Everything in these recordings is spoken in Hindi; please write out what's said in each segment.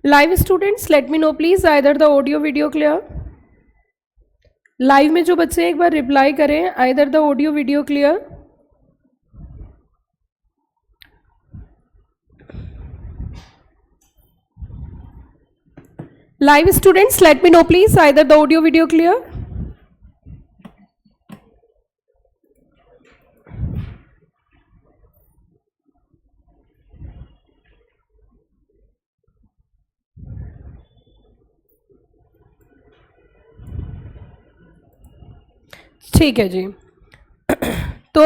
Live students let me know please either the audio video clear. Live में जो बच्चे एक बार रिप्लाई करें, either the audio video clear. Live students let me know please either the audio video clear. ठीक है जी। तो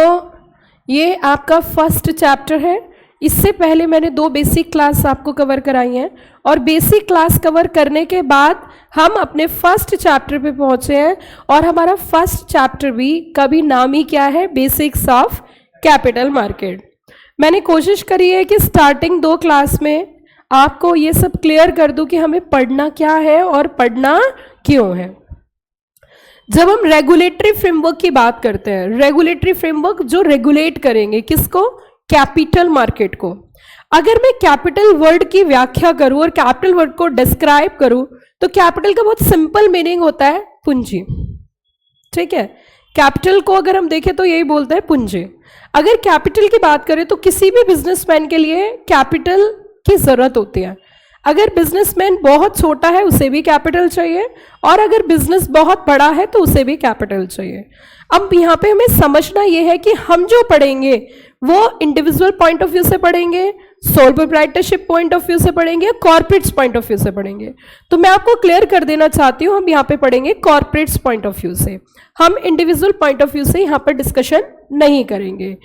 ये आपका फर्स्ट चैप्टर है। इससे पहले मैंने 2 बेसिक क्लास आपको कवर कराई हैं और बेसिक क्लास कवर करने के बाद हम अपने फर्स्ट चैप्टर पे पहुंचे हैं और हमारा फर्स्ट चैप्टर भी कभी नाम ही क्या है, बेसिक्स ऑफ कैपिटल मार्केट। मैंने कोशिश करी है कि स्टार्टिंग 2 क्लास में आपको ये सब क्लियर कर दूं कि हमें पढ़ना क्या है और पढ़ना क्यों है। जब हम रेगुलेटरी फ्रेमवर्क की बात करते हैं, रेगुलेटरी फ्रेमवर्क जो रेगुलेट करेंगे किसको, कैपिटल मार्केट को। अगर मैं कैपिटल वर्ड की व्याख्या करूं और कैपिटल वर्ड को डिस्क्राइब करूं तो कैपिटल का बहुत सिंपल मीनिंग होता है पूंजी। ठीक है, कैपिटल को अगर हम देखें तो यही बोलते हैं पूंजी। अगर कैपिटल की बात करें तो किसी भी बिजनेसमैन के लिए कैपिटल की जरूरत होती है। अगर बिजनेसमैन बहुत छोटा है उसे भी कैपिटल चाहिए और अगर बिजनेस बहुत बड़ा है तो उसे भी कैपिटल चाहिए। अब यहाँ पे हमें समझना ये है कि हम जो पढ़ेंगे वो इंडिविजुअल पॉइंट ऑफ व्यू से पढ़ेंगे, sole proprietorship point of view से पढ़ेंगे, कॉर्पोरेट्स पॉइंट ऑफ व्यू से पढ़ेंगे। तो मैं आपको क्लियर कर देना चाहती हूँ, हम यहाँ पे पढ़ेंगे कॉर्पोरेट्स पॉइंट ऑफ व्यू से, हम इंडिविजुअल पॉइंट ऑफ व्यू से यहाँ पर डिस्कशन नहीं करेंगे।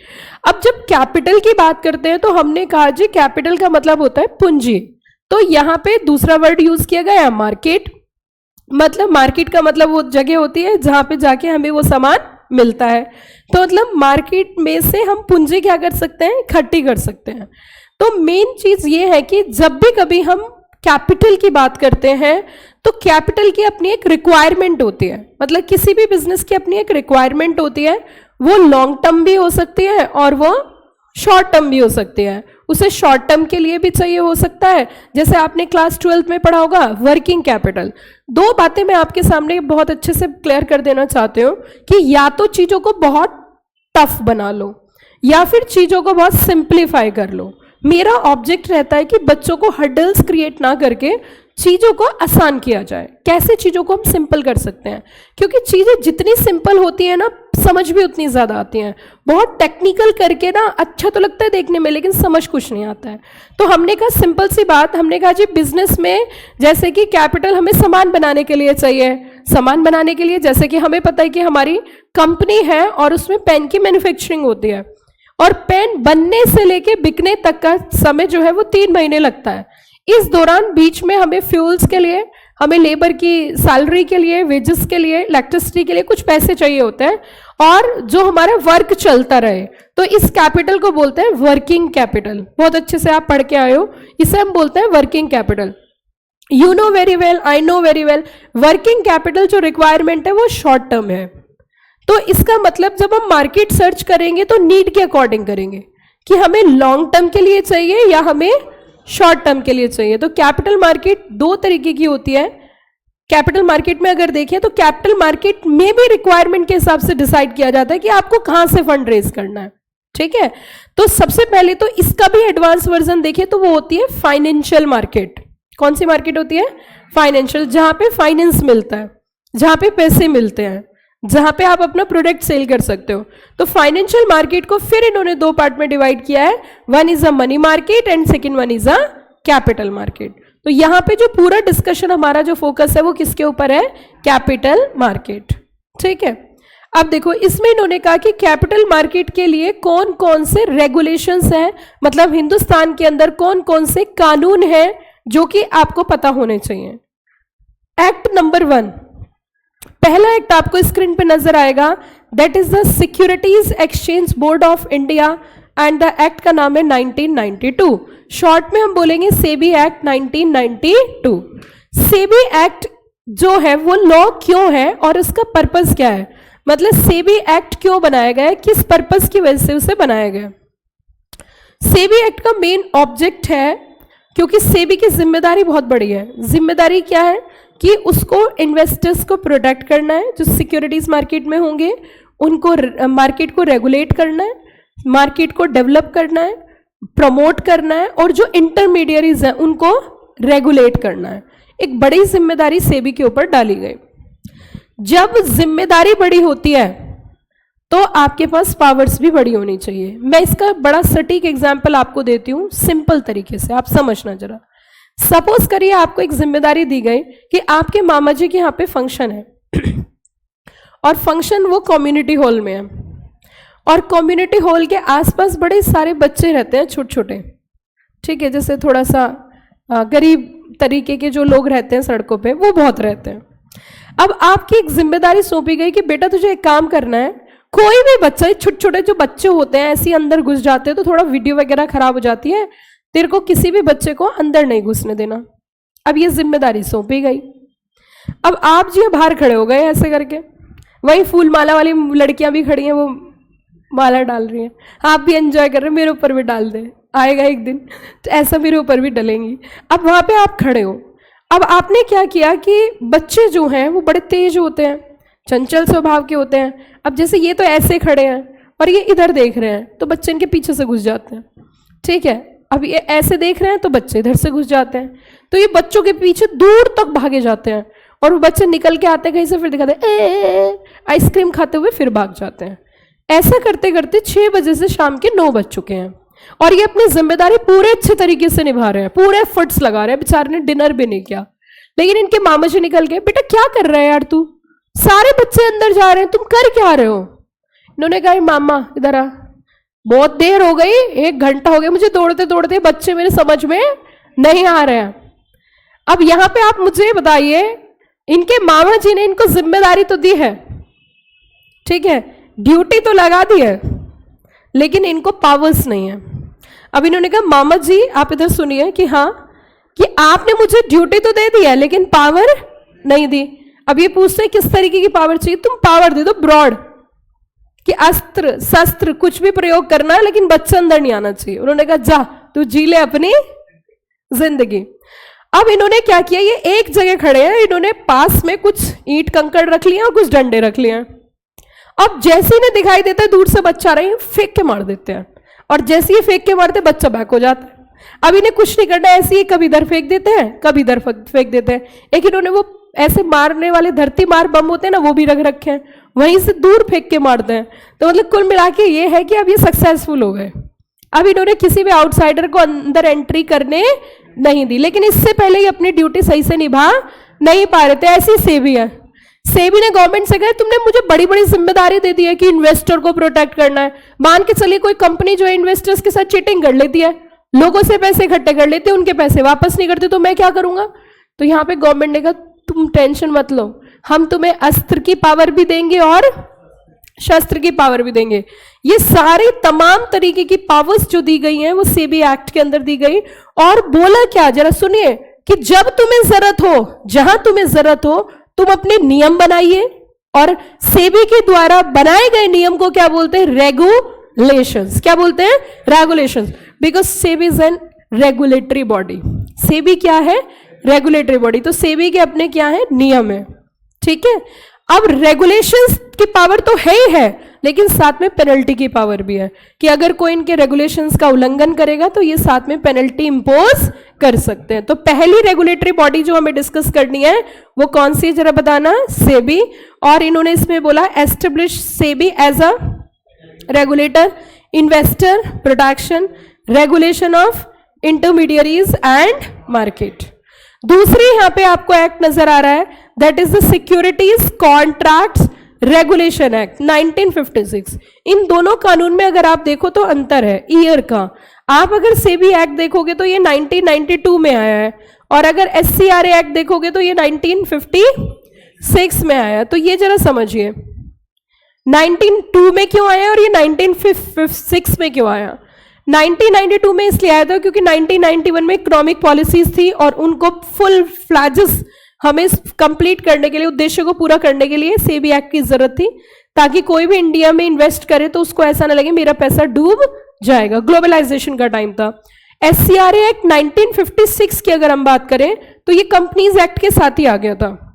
अब जब कैपिटल की बात करते हैं तो हमने कहा जी कैपिटल का मतलब होता है पूंजी। तो यहाँ पे दूसरा वर्ड यूज किया गया है मार्केट। मतलब मार्केट का मतलब वो जगह होती है जहां पे जाके हमें वो सामान मिलता है। तो मतलब मार्केट में से हम पूंजी क्या कर सकते हैं, इकट्ठी कर सकते हैं। तो मेन चीज ये है कि जब भी कभी हम कैपिटल की बात करते हैं तो कैपिटल की अपनी एक रिक्वायरमेंट होती है। मतलब किसी भी बिजनेस की अपनी एक रिक्वायरमेंट होती है, वो लॉन्ग टर्म भी हो सकती है और वो शॉर्ट टर्म भी हो सकती है। उसे शॉर्ट टर्म के लिए भी चाहिए हो सकता है, जैसे आपने क्लास 12th में पढ़ा होगा वर्किंग कैपिटल। 2 बातें मैं आपके सामने बहुत अच्छे से क्लियर कर देना चाहती हूँ कि या तो चीजों को बहुत टफ बना लो या फिर चीजों को बहुत सिंप्लीफाई कर लो। मेरा ऑब्जेक्ट रहता है कि बच्चों को हर्डल्स क्रिएट ना करके चीजों को आसान किया जाए। कैसे चीजों को हम सिंपल कर सकते हैं, क्योंकि चीजें जितनी सिंपल होती है ना समझ भी उतनी ज्यादा आती हैं। बहुत टेक्निकल करके ना अच्छा तो लगता है देखने में लेकिन समझ कुछ नहीं आता है। तो हमने कहा सिंपल सी बात, हमने कहा जी बिजनेस में जैसे कि कैपिटल हमें सामान बनाने के लिए चाहिए। सामान बनाने के लिए जैसे कि हमें पता है कि हमारी कंपनी है और उसमें पेन की मैन्युफैक्चरिंग होती है और पेन बनने से लेके बिकने तक का समय जो है वो 3 महीने लगता है। इस दौरान बीच में हमें फ्यूल्स के लिए, हमें लेबर की सैलरी के लिए, वेजेस के लिए, इलेक्ट्रिसिटी के लिए कुछ पैसे चाहिए होते हैं और जो हमारा वर्क चलता रहे। तो इस कैपिटल को बोलते हैं वर्किंग कैपिटल। बहुत अच्छे से आप पढ़ के आए हो, इसे हम बोलते हैं working capital. You know very well, I know very well, working capital जो रिक्वायरमेंट है वो शॉर्ट टर्म है। तो इसका मतलब जब हम मार्केट सर्च करेंगे तो नीड के अकॉर्डिंग करेंगे कि हमें लॉन्ग टर्म के लिए चाहिए या हमें शॉर्ट टर्म के लिए चाहिए। तो कैपिटल मार्केट 2 तरीके की होती है। कैपिटल मार्केट में अगर देखें तो कैपिटल मार्केट में भी रिक्वायरमेंट के हिसाब से डिसाइड किया जाता है कि आपको कहां से फंड रेज करना है। ठीक है, तो सबसे पहले तो इसका भी एडवांस वर्जन देखें तो वो होती है फाइनेंशियल मार्केट। कौन सी मार्केट होती है, फाइनेंशियल, जहां पे फाइनेंस मिलता है, जहां पे पैसे मिलते हैं, जहां पे आप अपना प्रोडक्ट सेल कर सकते हो। तो फाइनेंशियल मार्केट को फिर इन्होंने 2 पार्ट में डिवाइड किया है, one is a money market and second one is a capital market. तो यहां पे जो पूरा डिस्कशन हमारा जो फोकस है वो किसके ऊपर है, कैपिटल मार्केट। ठीक है, अब देखो इसमें इन्होंने कहा कि कैपिटल मार्केट के लिए कौन कौन से रेगुलेशंस हैं, मतलब हिंदुस्तान के अंदर कौन कौन से कानून हैं जो कि आपको पता होने चाहिए। एक्ट नंबर 1, पहला एक्ट आपको स्क्रीन पे नजर आएगा, that is the securities exchange board of India and the act का नाम है 1992। शॉर्ट में हम बोलेंगे सेबी एक्ट 1992। सेबी एक्ट जो है वो लॉ क्यों है और इसका पर्पस क्या है, मतलब सेबी एक्ट क्यों बनाया गया है, किस पर्पस की वजह से उसे बनाया गया। सेबी एक्ट का मेन ऑब्जेक्ट है क्योंकि सेबी की जिम्मेदारी बहुत बड़ी है। जिम्मेदारी क्या है कि उसको इन्वेस्टर्स को प्रोटेक्ट करना है, जो सिक्योरिटीज मार्केट में होंगे उनको, मार्केट को रेगुलेट करना है, मार्केट को डेवलप करना है, प्रमोट करना है, और जो इंटरमीडियरीज हैं उनको रेगुलेट करना है। एक बड़ी जिम्मेदारी सेबी के ऊपर डाली गई। जब जिम्मेदारी बड़ी होती है तो आपके पास पावर्स भी बड़ी होनी चाहिए। मैं इसका बड़ा सटीक एग्जाम्पल आपको देती हूँ, सिंपल तरीके से आप समझना जरा। सपोज करिए आपको एक जिम्मेदारी दी गई कि आपके मामा जी के यहाँ पे फंक्शन है और फंक्शन वो कम्युनिटी हॉल में है, और कम्युनिटी हॉल के आसपास बड़े सारे बच्चे रहते हैं छोटे छोटे, ठीक है, जैसे थोड़ा सा गरीब तरीके के जो लोग रहते हैं सड़कों पे, वो बहुत रहते हैं। अब आपकी एक जिम्मेदारी सौंपी गई कि बेटा तुझे एक काम करना है, कोई भी बच्चा, छोटे छोटे जो बच्चे होते हैं ऐसे अंदर घुस जाते हैं तो थोड़ा वीडियो वगैरह खराब हो जाती है, तेरे को किसी भी बच्चे को अंदर नहीं घुसने देना। अब ये जिम्मेदारी सौंपी गई। अब आप जी बाहर खड़े हो गए ऐसे करके, वही फूल माला वाली लड़कियां भी खड़ी हैं, वो माला डाल रही हैं, आप भी एंजॉय कर रहे हैं, मेरे ऊपर भी डाल दे, आएगा एक दिन तो ऐसा मेरे ऊपर भी डलेंगी। अब वहां पे आप खड़े हो, अब आपने क्या किया कि बच्चे जो हैं वो बड़े तेज होते हैं, चंचल स्वभाव के होते हैं। अब जैसे ये तो ऐसे खड़े हैं और ये इधर देख रहे हैं तो बच्चे इनके पीछे से घुस जाते हैं, ठीक है। अब ये ऐसे देख रहे हैं तो बच्चे इधर से घुस जाते हैं, तो ये बच्चों के पीछे दूर तक भागे जाते हैं, और वो बच्चे निकल के आते हैं कहीं से, फिर दिखाते हैं आइसक्रीम खाते हुए, फिर भाग जाते हैं। ऐसा करते करते 6 बजे से शाम के 9 बज चुके हैं, और ये अपनी जिम्मेदारी पूरे अच्छे तरीके से निभा रहे हैं, पूरे एफर्ट्स लगा रहे हैं, बेचारे ने डिनर भी नहीं किया। लेकिन इनके मामा जी निकल गए, बेटा क्या कर रहे हैं यार तू, सारे बच्चे अंदर जा रहे हैं, तुम कर क्या रहे हो। इन्होंने कहा मामा इधर आ, बहुत देर हो गई, 1 घंटा हो गया मुझे दौड़ते दौड़ते, बच्चे मेरे समझ में नहीं आ रहे हैं। अब यहां पे आप मुझे बताइए, इनके मामा जी ने इनको जिम्मेदारी तो दी है, ठीक है, ड्यूटी तो लगा दी है, लेकिन इनको पावर्स नहीं है। अब इन्होंने कहा मामा जी आप इधर सुनिए कि हाँ, कि आपने मुझे ड्यूटी तो दे दी है लेकिन पावर नहीं दी। अब ये पूछते हैं किस तरीके की पावर चाहिए, तुम पावर दे दो ब्रॉड, कि अस्त्र शस्त्र कुछ भी प्रयोग करना है लेकिन बच्चा अंदर नहीं आना चाहिए। उन्होंने कहा जा तू जी ले अपनी जिंदगी। अब इन्होंने क्या किया, ये एक जगह खड़े हैं, इन्होंने पास में कुछ ईंट कंकड़ रख लिया और कुछ डंडे रख लिए। अब जैसे इन्हें दिखाई देता है दूर से बच्चा रहे, फेंक के मार देते हैं, और जैसे ही फेंक के मारते बच्चा बैक हो जाता है। अब इन्हें कुछ नहीं करना, ऐसे ही कभी इधर फेंक देते हैं कभी इधर फेंक देते हैं। एक इन्होंने वो ऐसे मारने वाले धरती मार बम होते हैं ना, वो भी रख रखे हैं, वहीं से दूर फेंक के मारते हैं। तो मतलब कुल मिला के ये है कि अब ये सक्सेसफुल हो गए। अब इन्होंने किसी भी आउटसाइडर को अंदर एंट्री करने नहीं दी, लेकिन इससे पहले ही अपनी ड्यूटी सही से निभा नहीं पा रहे थे। ऐसी सेबी है, सेबी ने गवर्नमेंट से कहा तुमने मुझे बड़ी बड़ी जिम्मेदारी दे दी है कि इन्वेस्टर को प्रोटेक्ट करना है। मान के चलिए कोई कंपनी जो है इन्वेस्टर्स के साथ चीटिंग कर लेती है, लोगों से पैसे इकट्ठे कर लेते हैं, उनके पैसे वापस नहीं करते, तो मैं क्या करूंगा। तो यहाँ पे गवर्नमेंट ने कहा तुम टेंशन मत लो, हम तुम्हें अस्त्र की पावर भी देंगे और शस्त्र की पावर भी देंगे। ये सारी तमाम तरीके की पावर्स जो दी गई हैं वो सेबी एक्ट के अंदर दी गई। और बोला क्या, जरा सुनिए, कि जब तुम्हें जरूरत हो, जहां तुम्हें जरूरत हो, तुम अपने नियम बनाइए, और सेबी के द्वारा बनाए गए नियम को क्या बोलते हैं, रेगुलेशंस। क्या बोलते हैं, regulations, because SEBI is an regulatory body. SEBI क्या है, रेगुलेटरी बॉडी। तो सेबी के अपने क्या है, नियम है, ठीक है। अब रेगुलेशंस की पावर तो है ही है, लेकिन साथ में पेनल्टी की पावर भी है, कि अगर कोई इनके रेगुलेशंस का उल्लंघन करेगा तो ये साथ में पेनल्टी इंपोज कर सकते हैं। तो पहली रेगुलेटरी बॉडी जो हमें डिस्कस करनी है वो कौन सी है, जरा बताना, सेबी। और इन्होंने इसमें बोला establish SEBI as a regulator, investor protection, regulation of intermediaries and market. दूसरी यहां पे आपको एक्ट नजर आ रहा है, that is the securities contracts regulation act 1956। इन दोनों कानून में अगर आप देखो तो अंतर है ईयर का। आप अगर सेबी एक्ट देखोगे तो ये 1992 में आया है, और अगर एससीआरए एक्ट देखोगे तो ये 1956 में आया है। तो ये जरा समझिए 1992 में क्यों आया और ये 1956 में क्यों आया। 1992 में इसलिए आया था क्योंकि 1991 में इकोनॉमिक पॉलिसीज थी, और उनको फुल फ्लैजेस हमें कंप्लीट करने के लिए, उद्देश्य को पूरा करने के लिए सेबी एक्ट की जरूरत थी, ताकि कोई भी इंडिया में इन्वेस्ट करे तो उसको ऐसा ना लगे मेरा पैसा डूब जाएगा। ग्लोबलाइजेशन का टाइम था। SCRA एक्ट 1956 की अगर हम बात करें तो ये कंपनीज एक्ट के साथ ही आ गया था।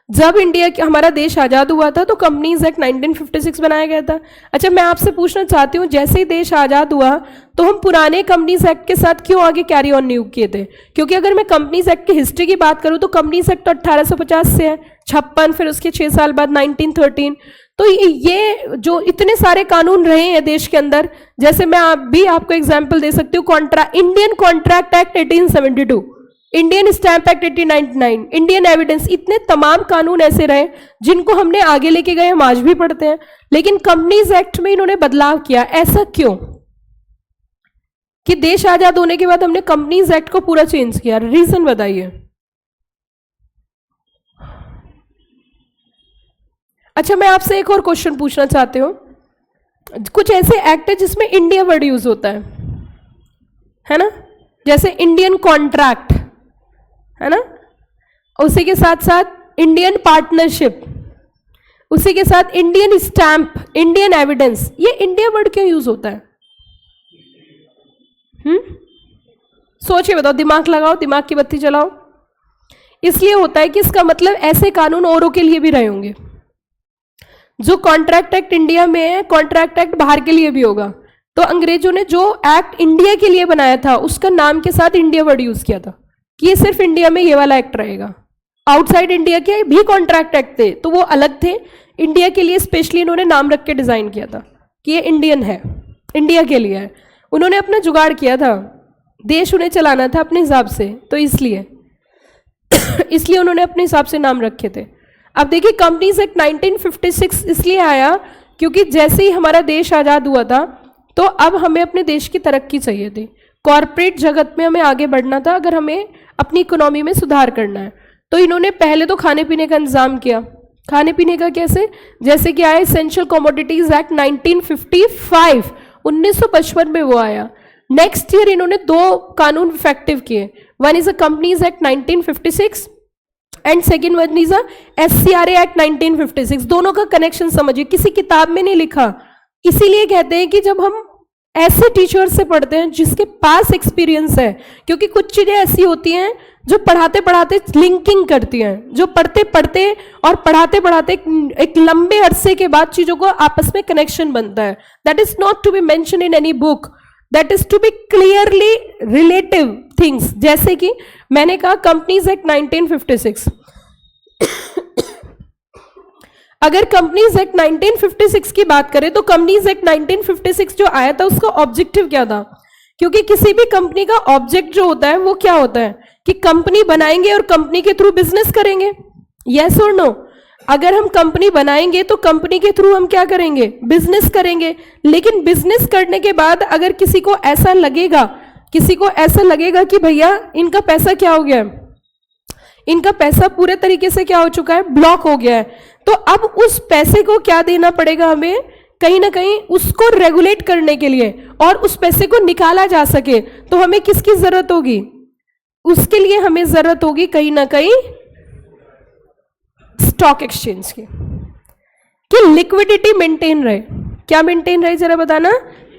जब हमारा देश आजाद हुआ था तो कंपनीज एक्ट 1956 बनाया गया था। अच्छा, मैं आपसे पूछना चाहती हूँ, जैसे ही देश आजाद हुआ तो हम पुराने कंपनीज एक्ट के साथ क्यों आगे कैरी ऑन नहीं किए थे? क्योंकि अगर मैं कंपनीज एक्ट की हिस्ट्री की बात करूँ तो कंपनीज एक्ट तो 1850 से है, 56, फिर उसके 6 साल बाद 1913। तो ये जो इतने सारे कानून रहे हैं देश के अंदर, जैसे मैं आपको एग्जाम्पल दे सकती हूँ, Indian contract act 1872, Indian stamp act 1899, Indian evidence, इतने तमाम कानून ऐसे रहे जिनको हमने आगे लेके गए, हम आज भी पढ़ते हैं। लेकिन कंपनीज एक्ट में इन्होंने बदलाव किया, ऐसा क्यों कि देश आजाद होने के बाद हमने कंपनीज एक्ट को पूरा चेंज किया? रीजन बताइए। अच्छा, मैं आपसे एक और क्वेश्चन पूछना चाहती हूँ, कुछ ऐसे एक्ट है जिसमें इंडिया वर्ड यूज होता है ना, जैसे इंडियन कॉन्ट्रैक्ट है ना, उसी के साथ साथ इंडियन पार्टनरशिप, उसी के साथ इंडियन स्टैंप, इंडियन एविडेंस, ये इंडिया वर्ड क्यों यूज होता है? सोचिए, बताओ, दिमाग लगाओ, दिमाग की बत्ती जलाओ। इसलिए होता है कि इसका मतलब ऐसे कानून औरों के लिए भी रहे होंगे। जो कॉन्ट्रैक्ट एक्ट इंडिया में है, कॉन्ट्रैक्ट एक्ट बाहर के लिए भी होगा। तो अंग्रेजों ने जो एक्ट इंडिया के लिए बनाया था उसका नाम के साथ इंडिया वर्ड यूज किया था कि ये सिर्फ इंडिया में ये वाला एक्ट रहेगा। आउटसाइड इंडिया के भी कॉन्ट्रैक्ट एक्ट थे तो वो अलग थे, इंडिया के लिए स्पेशली इन्होंने नाम रख के डिजाइन किया था कि ये इंडियन है, इंडिया के लिए है। उन्होंने अपना जुगाड़ किया था, देश उन्हें चलाना था अपने हिसाब से, तो इसलिए उन्होंने अपने हिसाब से नाम रखे थे। अब देखिए, कंपनीज एक्ट 1956 इसलिए आया क्योंकि जैसे ही हमारा देश आजाद हुआ था तो अब हमें अपने देश की तरक्की चाहिए थी, कॉरपोरेट जगत में हमें आगे बढ़ना था अगर हमें अपनी इकोनॉमी में सुधार करना है। तो इन्होंने पहले तो खाने पीने का इंतजाम किया। खाने पीने का कैसे? जैसे कि आया एसेंशियल कमोडिटीज एक्ट 1955, 1955 में वो आया। नेक्स्ट ईयर इन्होंने 2 कानून इफेक्टिव किए, one is a companies act 1956 and second one is a SCRA act 1956। दोनों का कनेक्शन समझिए, किसी किताब में नहीं लिखा। इसीलिए कहते हैं कि जब हम ऐसे टीचर से पढ़ते हैं जिसके पास एक्सपीरियंस है, क्योंकि कुछ चीजें ऐसी होती हैं जो पढ़ाते पढ़ाते लिंकिंग करती हैं, जो पढ़ते पढ़ते और पढ़ाते पढ़ाते एक लंबे अरसे के बाद चीजों को आपस में कनेक्शन बनता है। That is not to be mention in any book, that is to be clearly relative things. जैसे कि मैंने कहा कंपनीज एक्ट 1956, अगर कंपनीज एक्ट 1956 की बात करें तो कंपनीज एक्ट 1956 जो आया था उसका ऑब्जेक्टिव क्या था? क्योंकि किसी भी कंपनी का ऑब्जेक्ट जो होता है वो क्या होता है कि कंपनी बनाएंगे और कंपनी के थ्रू बिजनेस करेंगे, यस और नो? अगर हम कंपनी बनाएंगे तो कंपनी के थ्रू हम क्या करेंगे? बिजनेस करेंगे। लेकिन बिजनेस करने के बाद अगर किसी को ऐसा लगेगा कि भैया इनका पैसा क्या हो गया है, इनका पैसा पूरे तरीके से क्या हो चुका है, ब्लॉक हो गया है, तो अब उस पैसे को क्या देना पड़ेगा हमें? कहीं ना कहीं उसको रेगुलेट करने के लिए और उस पैसे को निकाला जा सके तो हमें किसकी जरूरत होगी? उसके लिए हमें जरूरत होगी कहीं ना कहीं स्टॉक एक्सचेंज की, कि लिक्विडिटी मेंटेन रहे। क्या मेंटेन रहे जरा बताना?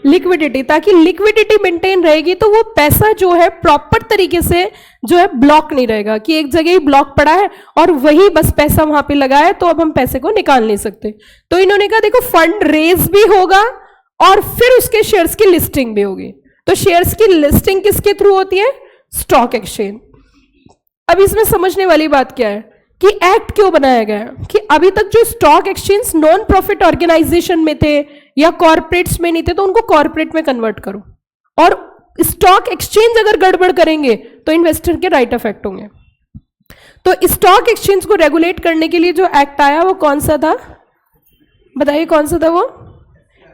लिक्विडिटी। ताकि लिक्विडिटी मेंटेन रहेगी तो वो पैसा जो है प्रॉपर तरीके से जो है ब्लॉक नहीं रहेगा कि एक जगह ही ब्लॉक पड़ा है और वही बस पैसा वहां पे लगा है तो अब हम पैसे को निकाल नहीं सकते। तो इन्होंने कहा देखो फंड रेज भी होगा और फिर उसके शेयर्स की लिस्टिंग भी होगी। तो शेयर्स की लिस्टिंग किसके थ्रू होती है? Stock exchange. अब इसमें समझने वाली बात क्या है कि एक्ट क्यों बनाया गया है कि अभी तक जो stock exchange non profit organisation में थे या कॉर्पोरेट्स में नहीं थे तो उनको कॉर्पोरेट में कन्वर्ट करो, और स्टॉक एक्सचेंज अगर गड़बड़ करेंगे तो इन्वेस्टर के राइट अफेक्ट होंगे। तो स्टॉक एक्सचेंज को रेगुलेट करने के लिए जो एक्ट आया वो कौन सा था? बताइए कौन सा था वो?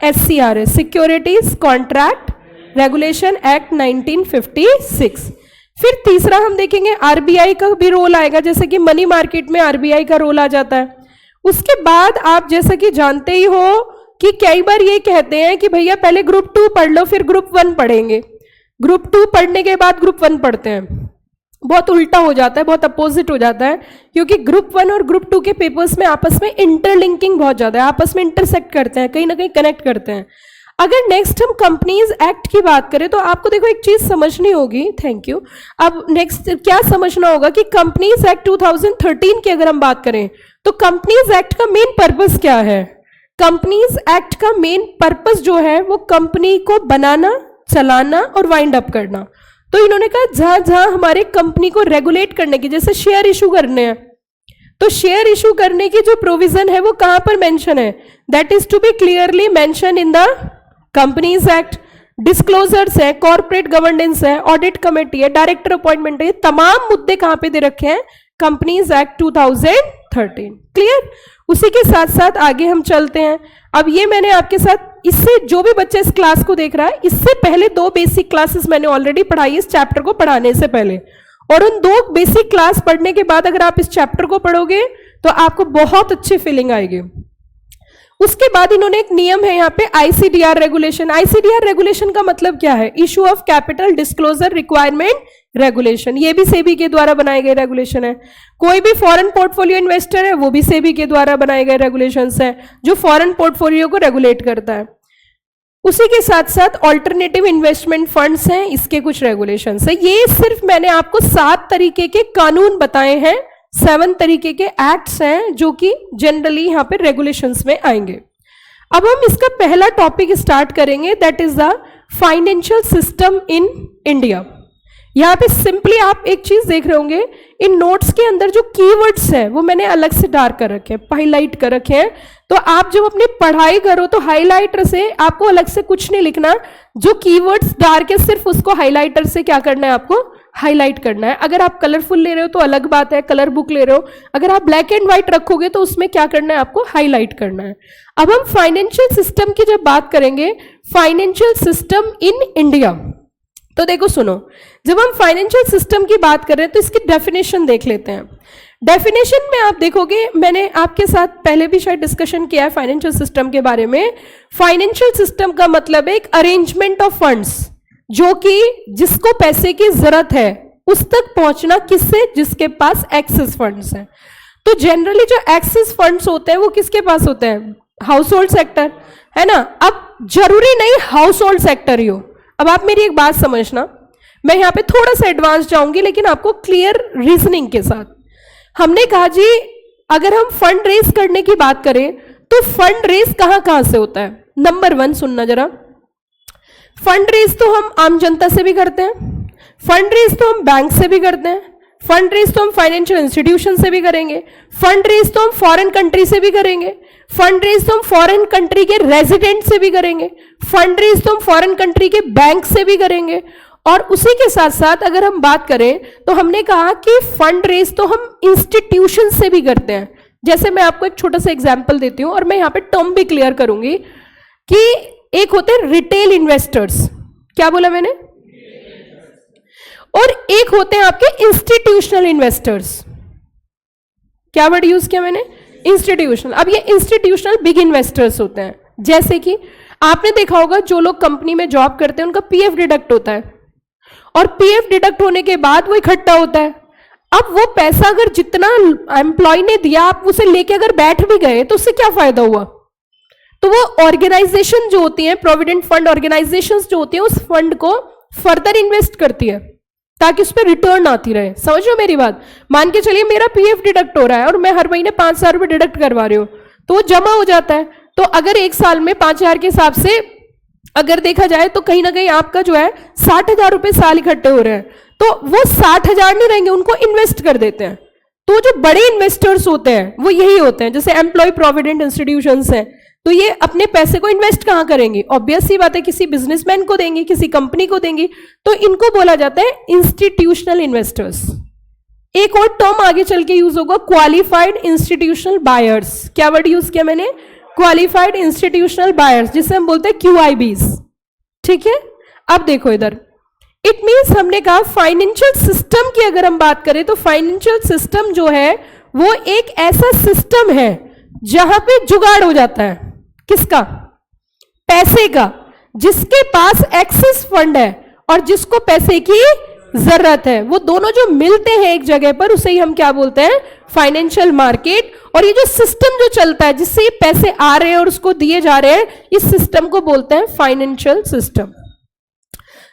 SCRA, securities contract regulation act 1956। फिर तीसरा हम देखेंगे RBI का भी रोल आएगा, जैसे कि मनी मार्केट में RBI का रोल आ जाता है। उसके बाद आप जैसा कि जानते ही हो कि कई बार ये कहते हैं कि भैया पहले ग्रुप 2 पढ़ लो फिर ग्रुप 1 पढ़ेंगे, ग्रुप 2 पढ़ने के बाद ग्रुप 1 पढ़ते हैं। बहुत उल्टा हो जाता है, बहुत अपोजिट हो जाता है, क्योंकि ग्रुप 1 और ग्रुप 2 के पेपर्स में आपस में इंटरलिंकिंग बहुत ज्यादा है, आपस में इंटरसेक्ट करते हैं, कहीं ना कहीं कनेक्ट करते हैं। अगर नेक्स्ट हम कंपनीज एक्ट की बात करें तो आपको देखो एक चीज समझनी होगी, थैंक यू। अब नेक्स्ट क्या समझना होगा कि कंपनीज एक्ट 2013 की अगर हम बात करें तो कंपनीज एक्ट का मेन पर्पस क्या है? कंपनीज एक्ट का मेन पर्पस जो है वो कंपनी को बनाना, चलाना और वाइंड अप करना। तो इन्होंने कहा जहां जहां हमारे कंपनी को रेगुलेट करने की, जैसे शेयर इशू करने हैं, तो शेयर इशू करने की जो प्रोविजन है वो कहां पर मेंशन है? That is to be clearly mention in the companies act. Disclosures है, कॉर्पोरेट गवर्नेंस है, ऑडिट कमेटी है, डायरेक्टर अपॉइंटमेंट है, ये तमाम मुद्दे कहां पे दे रखे हैं? Companies act 2013। क्लियर? उसी के साथ साथ आगे हम चलते हैं। अब ये मैंने आपके साथ, इससे जो भी बच्चा इस क्लास को देख रहा है, इससे पहले 2 बेसिक क्लासेस मैंने ऑलरेडी पढ़ाई इस चैप्टर को पढ़ाने से पहले, और उन 2 बेसिक क्लास पढ़ने के बाद अगर आप इस चैप्टर को पढ़ोगे तो आपको बहुत अच्छी फीलिंग आएगी। उसके बाद इन्होंने एक नियम है यहाँ पे आईसीडीआर रेगुलेशन। आईसीडीआर रेगुलेशन का मतलब क्या है? Issue of capital disclosure requirement regulation. ये भी सेबी के द्वारा बनाए गए रेगुलेशन है। कोई भी फॉरेन पोर्टफोलियो इन्वेस्टर है वो भी सेबी के द्वारा बनाए गए रेगुलेशंस है जो फॉरेन पोर्टफोलियो को रेगुलेट करता है। उसी के साथ साथ ऑल्टरनेटिव इन्वेस्टमेंट फंड्स हैं, इसके कुछ रेगुलेशंस है। ये सिर्फ मैंने आपको 7 तरीके के कानून बताए हैं, 7 तरीके के एक्ट्स हैं जो कि जनरली यहाँ पे रेगुलेशंस में आएंगे। अब हम इसका पहला टॉपिक स्टार्ट करेंगे, that is the financial system in India. यहाँ पे सिंपली आप एक चीज देख रहे होंगे, इन नोट्स के अंदर जो कीवर्ड्स हैं वो मैंने अलग से डार्क कर रखे हैं, हाईलाइट कर रखे हैं। तो आप जब अपनी पढ़ाई करो तो हाईलाइटर से आपको अलग से कुछ नहीं लिखना, जो कीवर्ड्स डार्क है सिर्फ उसको हाईलाइटर से क्या करना है? आपको हाईलाइट करना है। अगर आप कलरफुल ले रहे हो तो अलग बात है, कलर बुक ले रहे हो, अगर आप ब्लैक एंड व्हाइट रखोगे तो उसमें क्या करना है? आपको हाईलाइट करना है। अब हम फाइनेंशियल सिस्टम की जब बात करेंगे, फाइनेंशियल सिस्टम इन इंडिया, तो देखो सुनो, जब हम फाइनेंशियल सिस्टम की बात कर रहे हैं तो इसकी डेफिनेशन देख लेते हैं। डेफिनेशन में आप देखोगे, मैंने आपके साथ पहले भी शायद डिस्कशन किया है फाइनेंशियल सिस्टम के बारे में। फाइनेंशियल सिस्टम का मतलब है एक अरेंजमेंट ऑफ फंड्स, जो कि जिसको पैसे की जरूरत है उस तक पहुंचना, किससे? जिसके पास एक्सेस फंड्स हैं। तो जनरली जो एक्सेस फंड्स होते हैं वो किसके पास होते हैं? हाउस होल्ड सेक्टर, है ना। अब जरूरी नहीं हाउस होल्ड सेक्टर ही हो। अब आप मेरी एक बात समझना, मैं यहाँ पे थोड़ा सा एडवांस जाऊंगी लेकिन आपको क्लियर रीजनिंग के साथ। हमने कहा जी अगर हम फंड रेज करने की बात करें तो फंड रेज कहां कहां से होता है? नंबर 1 सुनना जरा, फंड रेज तो हम आम जनता से भी करते हैं, फंड रेज तो हम बैंक से भी करते हैं, फंड रेज तो हम फाइनेंशियल इंस्टीट्यूशन से भी करेंगे, फंड रेज तो हम फॉरेन कंट्री से भी करेंगे, फंड रेज तो हम फॉरेन कंट्री के रेजिडेंट से भी करेंगे, फंड रेज तो हम फॉरेन कंट्री के बैंक से भी करेंगे। और उसी के साथ साथ अगर हम बात करें तो हमने कहा कि फंड रेज तो हम इंस्टीट्यूशन से भी करते हैं। जैसे मैं आपको एक छोटा सा एग्जांपल देती हूं और मैं यहां पे टर्म भी क्लियर करूंगी कि एक होते हैं रिटेल इन्वेस्टर्स, क्या बोला मैंने, और एक होते हैं आपके इंस्टीट्यूशनल इन्वेस्टर्स। क्या वर्ड यूज किया मैंने? इंस्टीट्यूशनल। अब ये इंस्टीट्यूशनल बिग इन्वेस्टर्स होते हैं, जैसे कि आपने देखा होगा जो लोग कंपनी में जॉब करते हैं उनका पीएफ डिडक्ट होता है, और पीएफ डिडक्ट होने के बाद वो इकट्ठा होता है। अब वो पैसा अगर जितना एम्प्लॉय ने दिया आप उसे लेके अगर बैठ भी गए तो उससे क्या फायदा हुआ? तो वो ऑर्गेनाइजेशन जो होती है, प्रोविडेंट फंड ऑर्गेनाइजेशंस जो होती है, उस फंड को फर्दर इन्वेस्ट करती है ताकि उस पर रिटर्न आती रहे। समझ रहे हो मेरी बात? मान के चलिए मेरा पीएफ डिडक्ट हो रहा है और मैं हर महीने 5,000 रुपए डिडक्ट करवा रही हूं, तो वो जमा हो जाता है। तो अगर एक साल में 5,000 के हिसाब से अगर देखा जाए तो कहीं ना कहीं आपका जो है 60,000 रुपए साल इकट्ठे हो रहे हैं, तो वो 60,000 नहीं रहेंगे, उनको इन्वेस्ट कर देते हैं। तो जो बड़े इन्वेस्टर्स होते हैं वो यही होते हैं, जैसे एम्प्लॉय प्रोविडेंट इंस्टीट्यूशंस हैं, तो ये अपने पैसे को इन्वेस्ट कहां करेंगे? ऑब्वियस सी बात है किसी बिजनेसमैन को देंगे, किसी कंपनी को देंगी, तो इनको बोला जाता है इंस्टीट्यूशनल इन्वेस्टर्स। एक और टर्म आगे चल के यूज होगा, क्वालिफाइड इंस्टीट्यूशनल बायर्स। क्या वर्ड यूज किया मैंने? क्वालिफाइड इंस्टीट्यूशनल बायर्स, जिसे हम बोलते हैं QIBs। ठीक है, अब देखो इधर, इट मीन्स हमने कहा फाइनेंशियल सिस्टम की अगर हम बात करें तो फाइनेंशियल सिस्टम जो है वो एक ऐसा सिस्टम है जहां पे जुगाड़ हो जाता है। किसका? पैसे का। जिसके पास एक्सेस फंड है और जिसको पैसे की जरूरत है, वो दोनों जो मिलते हैं एक जगह पर, उसे ही हम क्या बोलते हैं? Financial market. और ये जो सिस्टम जो चलता है जिससे ये पैसे आ रहे हैं और उसको दिए जा रहे हैं, इस सिस्टम को बोलते हैं फाइनेंशियल सिस्टम।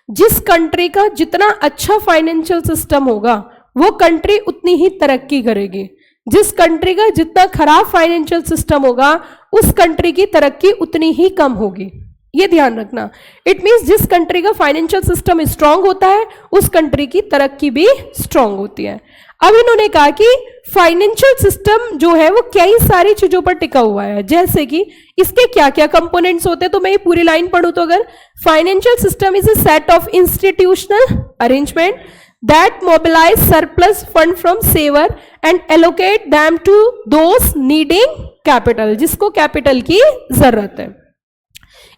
जिस कंट्री का जितना अच्छा फाइनेंशियल सिस्टम होगा वो कंट्री उतनी ही तरक्की करेगी। जिस कंट्री का जितना खराब फाइनेंशियल सिस्टम होगा उस कंट्री की तरक्की उतनी ही कम होगी, ये ध्यान रखना। इट मींस जिस कंट्री का फाइनेंशियल सिस्टम स्ट्रांग होता है उस कंट्री की तरक्की भी स्ट्रांग होती है। अब इन्होंने कहा कि फाइनेंशियल सिस्टम जो है वो कई सारी चीजों पर टिका हुआ है, जैसे कि इसके क्या क्या कंपोनेंट्स होते हैं। तो मैं ये पूरी लाइन पढ़ूं तो अगर financial system is a set of institutional arrangement that mobilize surplus fund from saver and allocate them to those needing capital, जिसको कैपिटल की जरूरत है।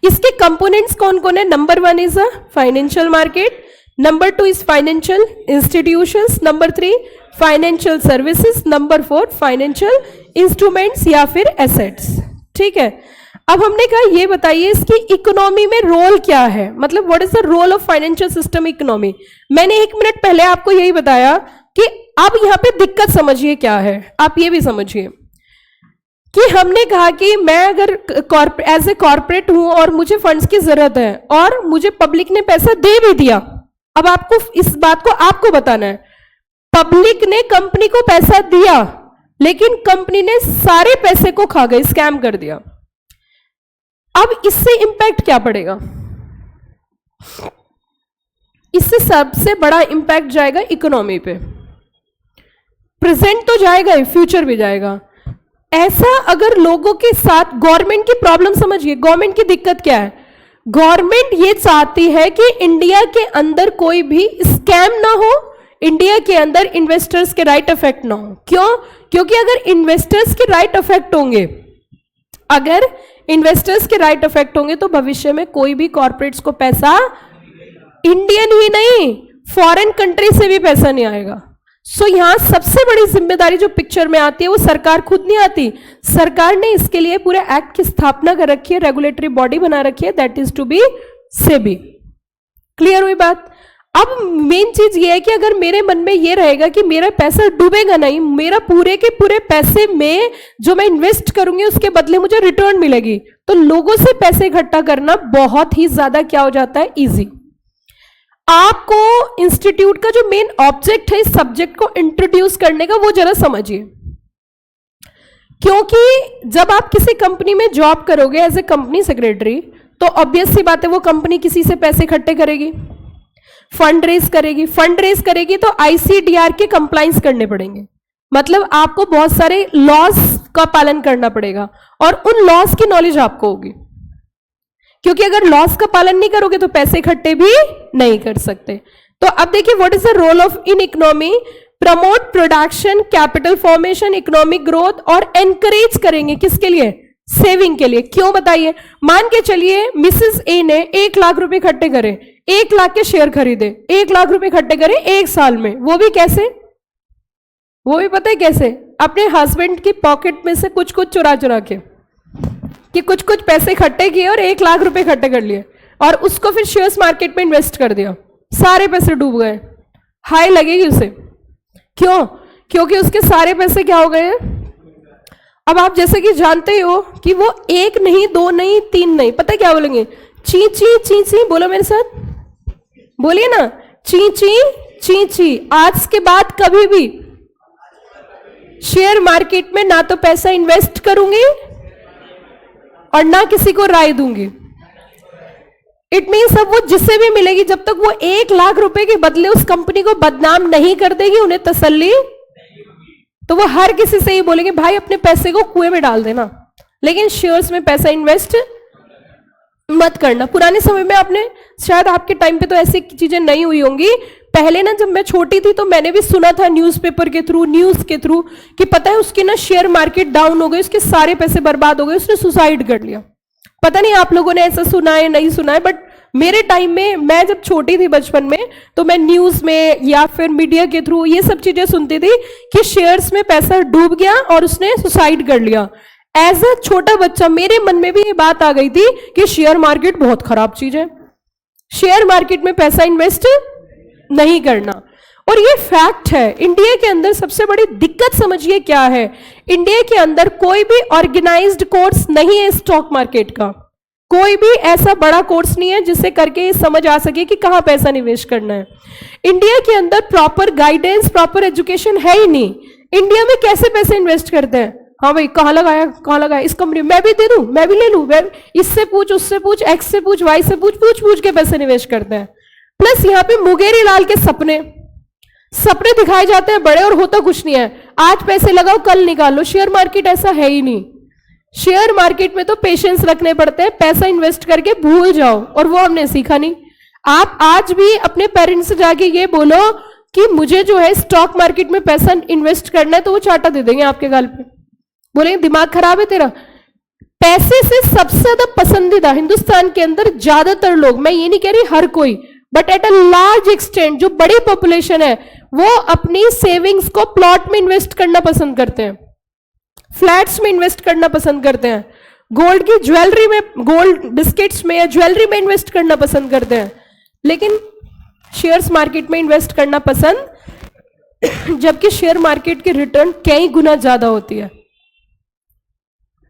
इसके कंपोनेंट्स कौन कौन है? Number 1 is a financial market, number 2 is financial institutions, number 3 financial services, number 4 financial instruments या फिर एसेट्स। ठीक है, अब हमने कहा ये बताइए इसकी इकोनॉमी में रोल क्या है, मतलब what is the role of financial system economy. मैंने 1 मिनट पहले आपको यही बताया कि अब यहां पे दिक्कत समझिए क्या है। आप ये भी समझिए कि हमने कहा कि मैं अगर एज ए कॉर्पोरेट हूं और मुझे फंड्स की जरूरत है और मुझे पब्लिक ने पैसा दे भी दिया, अब आपको इस बात को आपको बताना है, पब्लिक ने कंपनी को पैसा दिया लेकिन कंपनी ने सारे पैसे को खा गई, स्कैम कर दिया। अब इससे इंपैक्ट क्या पड़ेगा? इससे सबसे बड़ा इंपैक्ट जाएगा इकोनॉमी पे। प्रेजेंट तो जाएगा ही, फ्यूचर भी जाएगा। ऐसा अगर लोगों के साथ गवर्नमेंट की प्रॉब्लम समझिए, गवर्नमेंट की दिक्कत क्या है? गवर्नमेंट ये चाहती है कि इंडिया के अंदर कोई भी स्कैम ना हो, इंडिया के अंदर इन्वेस्टर्स के राइट अफेक्ट ना हो। क्यों? क्योंकि अगर इन्वेस्टर्स के राइट अफेक्ट होंगे, अगर इन्वेस्टर्स के राइट अफेक्ट होंगे तो भविष्य में कोई भी कॉर्पोरेट्स को पैसा, इंडियन ही नहीं फॉरेन कंट्री से भी पैसा नहीं आएगा। सो यहां सबसे बड़ी जिम्मेदारी जो पिक्चर में आती है वो सरकार खुद नहीं आती, सरकार ने इसके लिए पूरे एक्ट की स्थापना कर रखी है, रेगुलेटरी बॉडी बना रखी है, that is to be SEBI. Clear हुई बात? अब मेन चीज ये है कि अगर मेरे मन में ये रहेगा कि मेरा पैसा डूबेगा नहीं, मेरा पूरे के पूरे पैसे में जो मैं इन्वेस्ट करूंगी उसके बदले मुझे रिटर्न मिलेगी, तो लोगों से पैसे इकट्ठा करना बहुत ही ज्यादा क्या हो जाता है, इजी। आपको इंस्टीट्यूट का जो मेन ऑब्जेक्ट है इस सब्जेक्ट को इंट्रोड्यूस करने का वो जरा समझिए, क्योंकि जब आप किसी कंपनी में जॉब करोगे एज ए कंपनी सेक्रेटरी तो ऑब्वियस सी बात है वो कंपनी किसी से पैसे इकट्ठे करेगी, फंड रेज करेगी। फंड रेज करेगी तो आईसीडीआर के कंप्लाइंस करने पड़ेंगे, मतलब आपको बहुत सारे लॉज का पालन करना पड़ेगा और उन लॉज की नॉलेज आपको होगी, क्योंकि अगर लॉज का पालन नहीं करोगे तो पैसे इकट्ठे भी नहीं कर सकते। तो अब देखिए what is the role of in economy, promote production, capital formation, economic growth और एनकरेज करेंगे किसके लिए, सेविंग के लिए। क्यों बताइए? मान के चलिए मिसेस ए ने 1 लाख रुपए इकट्ठे करे, 1 लाख के शेयर खरीदे, 1 लाख रुपए इकट्ठे करे 1 साल में, वो भी कैसे? वो भी पता है कैसे? अपने हस्बैंड की पॉकेट में से कुछ कुछ चुरा चुरा के, कि कुछ कुछ पैसे इकट्ठे किए और 1 लाख रुपए इकट्ठे कर लिए और उसको फिर शेयर्स मार्केट में इन्वेस्ट कर दिया, सारे पैसे डूब गए। हाई लगेगी उसे, क्यों? क्योंकि उसके सारे पैसे क्या हो गए हैं। अब आप जैसे कि जानते हो कि वो 1 नहीं 2 नहीं 3 नहीं, पता है क्या बोलेंगे, ची ची ची ची, बोलो मेरे साथ, बोलिए ना, ची ची ची ची। आज के बाद कभी भी शेयर मार्केट में ना तो पैसा इन्वेस्ट करूंगी और ना किसी को राय दूंगी। इट मीन्स अब वो जिससे भी मिलेगी, जब तक वो 1 लाख रुपए के बदले उस कंपनी को बदनाम नहीं कर देगी, उन्हें तसल्ली, तो वो हर किसी से ही बोलेंगे भाई अपने पैसे को कुएं में डाल देना, लेकिन शेयर्स में पैसा इन्वेस्ट मत करना। पुराने समय में आपने, शायद आपके टाइम पे तो ऐसी चीजें नहीं हुई होंगी, पहले ना जब मैं छोटी थी तो मैंने भी सुना था न्यूज़पेपर के थ्रू, न्यूज के थ्रू, कि पता है उसकी ना शेयर मार्केट डाउन हो गई, उसके सारे पैसे बर्बाद हो गए, उसने सुसाइड कर लिया। पता नहीं आप लोगों ने ऐसा सुना है नहीं सुना है, बट मेरे टाइम में, मैं जब छोटी थी बचपन में, तो मैं न्यूज में या फिर मीडिया के थ्रू ये सब चीजें सुनती थी कि शेयर्स में पैसा डूब गया और उसने सुसाइड कर लिया। एज अ छोटा बच्चा मेरे मन में भी ये बात आ गई थी कि शेयर मार्केट बहुत खराब चीज है, शेयर मार्केट में पैसा इन्वेस्ट नहीं करना। और ये फैक्ट है। इंडिया के अंदर सबसे बड़ी दिक्कत समझिए क्या है, इंडिया के अंदर कोई भी ऑर्गेनाइज्ड कोर्स नहीं है स्टॉक मार्केट का। कोई भी ऐसा बड़ा कोर्स नहीं है जिससे करके ये समझ आ सके कि कहां पैसा निवेश करना है। इंडिया के अंदर प्रॉपर गाइडेंस, प्रॉपर एजुकेशन है ही नहीं। इंडिया में कैसे पैसे इन्वेस्ट करते हैं, हाँ भाई कहाँ लगाया इस कंपनी में, मैं भी दे दूं, मैं भी ले लूं, इससे पूछ, उससे पूछ, एक्स से पूछ, वाई से पूछ के पैसे निवेश करते हैं। प्लस यहाँ पे मुंगेरी लाल के सपने दिखाए जाते हैं बड़े, और होता कुछ नहीं है। आज पैसे लगाओ कल निकालो। शेयर मार्केट ऐसा है ही नहीं। शेयर मार्केट में तो पेशेंस रखने पड़ते हैं, पैसा इन्वेस्ट करके भूल जाओ, और वो हमने सीखा नहीं। आप आज भी अपने पेरेंट्स से जाके ये बोलो कि मुझे जो है स्टॉक मार्केट में पैसा इन्वेस्ट करना है, तो वो चाटा दे देंगे आपके गाल पे, बोलेंगे दिमाग खराब है तेरा। पैसे से सबसे ज्यादा पसंदीदा हिंदुस्तान के अंदर ज्यादातर लोग, मैं ये नहीं कह रही हर कोई, but at a large extent जो बड़ी पॉपुलेशन है वो अपनी सेविंग्स को प्लॉट में इन्वेस्ट करना पसंद करते हैं, फ्लैट्स में इन्वेस्ट करना पसंद करते हैं, गोल्ड की ज्वेलरी में, गोल्ड बिस्किट्स में या ज्वेलरी में इन्वेस्ट करना पसंद करते हैं, लेकिन शेयर्स मार्केट में इन्वेस्ट करना पसंद, जबकि शेयर मार्केट की रिटर्न कई गुना ज्यादा होती है।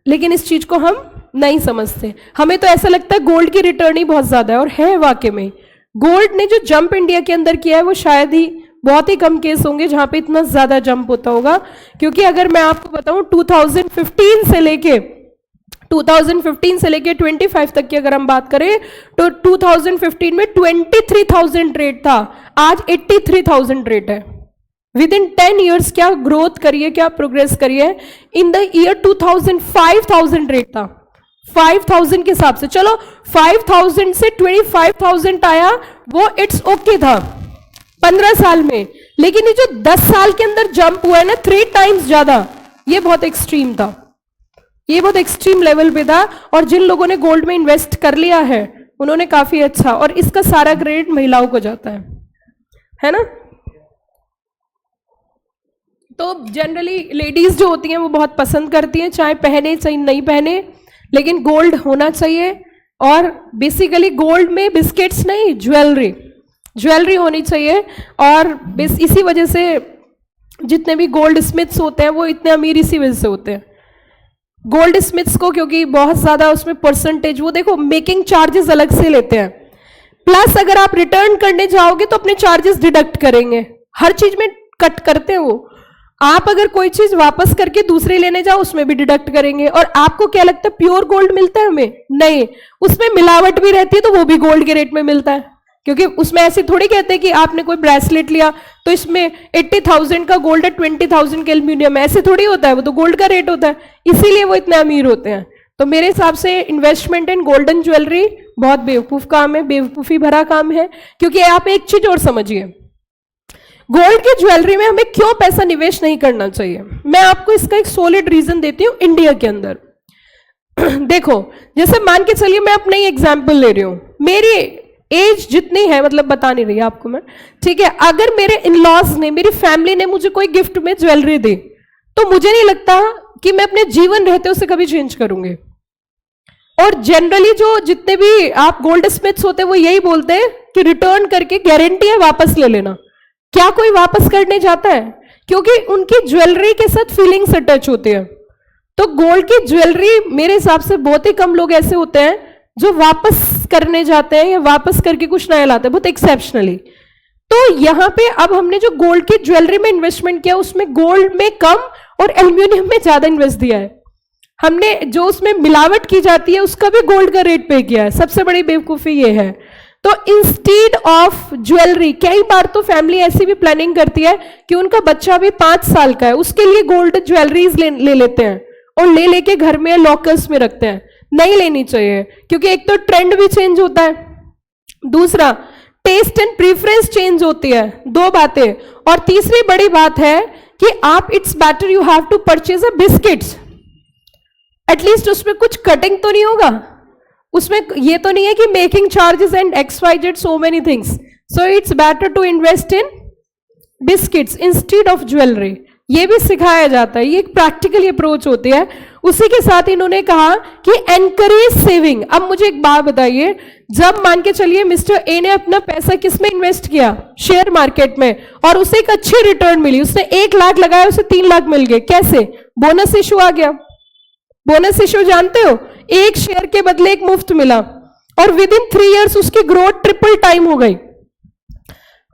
लेकिन इस चीज को हम नहीं समझते। हमें तो ऐसा लगता है गोल्ड की रिटर्न ही बहुत ज्यादा है, और है वाकई में। गोल्ड ने जो जंप इंडिया के अंदर किया है वो शायद ही बहुत ही कम केस होंगे जहां पे इतना ज्यादा जंप होता होगा। क्योंकि अगर मैं आपको बताऊं 2015 से लेके 25 तक की अगर हम बात करें तो 2015 में 23,000 रेट था, आज 83,000 रेट है। विद इन 10 ईयर्स क्या ग्रोथ करिए, क्या प्रोग्रेस करिए। इन द ईयर 2000 5,000 रेट था, 5,000 के हिसाब से। चलो 5,000 से 25,000 आया, वो इट्स ओके था 15 साल में। लेकिन ये जो 10 साल के अंदर जंप हुआ है ना 3 टाइम्स ज्यादा, ये बहुत एक्सट्रीम था, ये बहुत एक्सट्रीम लेवल पे था। और जिन लोगों ने गोल्ड में इन्वेस्ट कर लिया है उन्होंने काफी अच्छा, और इसका सारा क्रेडिट महिलाओं को जाता है ना। तो जनरली लेडीज जो होती हैं वो बहुत पसंद करती हैं, चाहे पहने चाहे नहीं पहने, लेकिन गोल्ड होना चाहिए। और बेसिकली गोल्ड में बिस्किट्स नहीं, ज्वेलरी होनी चाहिए। और इसी वजह से जितने भी गोल्ड स्मिथ्स होते हैं वो इतने अमीर इसी वजह से होते हैं, गोल्ड स्मिथ्स को, क्योंकि बहुत ज्यादा उसमें परसेंटेज, वो देखो मेकिंग चार्जेस अलग से लेते हैं। प्लस अगर आप रिटर्न करने जाओगे तो अपने चार्जेस डिडक्ट करेंगे, हर चीज में कट करते हैं वो। आप अगर कोई चीज वापस करके दूसरे लेने जाओ उसमें भी डिडक्ट करेंगे। और आपको क्या लगता है प्योर गोल्ड मिलता है हमें? नहीं, उसमें मिलावट भी रहती है, तो वो भी गोल्ड के रेट में मिलता है। क्योंकि उसमें ऐसे थोड़ी कहते हैं कि आपने कोई ब्रेसलेट लिया तो इसमें 80,000 का गोल्ड है, 20,000 के एल्यूमिनियम है, ऐसे थोड़ी होता है, वो तो गोल्ड का रेट होता है, इसीलिए वो इतने अमीर होते हैं। तो मेरे हिसाब से इन्वेस्टमेंट इन गोल्डन ज्वेलरी बहुत बेवकूफ काम है, बेवकूफी भरा काम है। क्योंकि आप एक चीज और समझिए, गोल्ड की ज्वेलरी में हमें क्यों पैसा निवेश नहीं करना चाहिए। मैं आपको इसका एक सॉलिड रीजन देती हूं इंडिया के अंदर। देखो, जैसे मान के चलिए मैं अपना ही एग्जाम्पल ले रही हूं, मेरी एज जितनी है, मतलब बता नहीं रही आपको मैं, ठीक है, अगर मेरे इन-लॉज ने, मेरी फैमिली ने मुझे कोई गिफ्ट में ज्वेलरी दी, तो मुझे नहीं लगता कि मैं अपने जीवन रहते उसे कभी चेंज करूंगी। और जनरली जो जितने भी आप गोल्ड स्मिथ्स होते हैं वो यही बोलते हैं कि रिटर्न करके गारंटी है वापस ले लेना। क्या कोई वापस करने जाता है? क्योंकि उनकी ज्वेलरी के साथ फीलिंग्स अटैच होती है। तो गोल्ड की ज्वेलरी मेरे हिसाब से बहुत ही कम लोग ऐसे होते हैं जो वापस करने जाते हैं या वापस करके कुछ नया लाते हैं, बहुत एक्सेप्शनली। तो यहां पे अब हमने जो गोल्ड की ज्वेलरी में इन्वेस्टमेंट किया उसमें गोल्ड में कम और एल्यूमिनियम में ज्यादा इन्वेस्ट दिया है हमने। जो उसमें मिलावट की जाती है उसका भी गोल्ड का रेट पे किया है। सबसे बड़ी बेवकूफी ये है। तो इंस्टीड ऑफ ज्वेलरी, कई बार तो फैमिली ऐसी भी प्लानिंग करती है कि उनका बच्चा भी 5 साल का है, उसके लिए गोल्ड ज्वेलरीज ले लेते हैं और ले लेके घर में लॉकर्स में रखते हैं। नहीं लेनी चाहिए, क्योंकि एक तो ट्रेंड भी चेंज होता है, दूसरा टेस्ट एंड प्रीफरेंस चेंज होती है, 2 बातें। और तीसरी बड़ी बात है कि आप, it's better you have to purchase a biscuits, at least उसमें कुछ कटिंग तो नहीं होगा, उसमें ये तो नहीं है कि making charges and XYZ so many things. So it's better to invest in biscuits instead of jewellery. ये भी सिखाया जाता है, ये एक प्रैक्टिकल अप्रोच होती है। उसी के साथ इन्होंने कहा कि एनकरेज सेविंग। अब मुझे एक बात बताइए, जब मान के चलिए मिस्टर ए ने अपना पैसा किस में इन्वेस्ट किया, शेयर मार्केट में, और उसे एक अच्छी रिटर्न मिली, उसने 1 लाख लगाया, उसे 3 लाख मिल गए, कैसे? बोनस इशू आ गया। बोनस इशू जानते हो, एक शेयर के बदले एक मुफ्त मिला, और विद इन 3 इयर्स उसकी ग्रोथ ट्रिपल टाइम हो गई।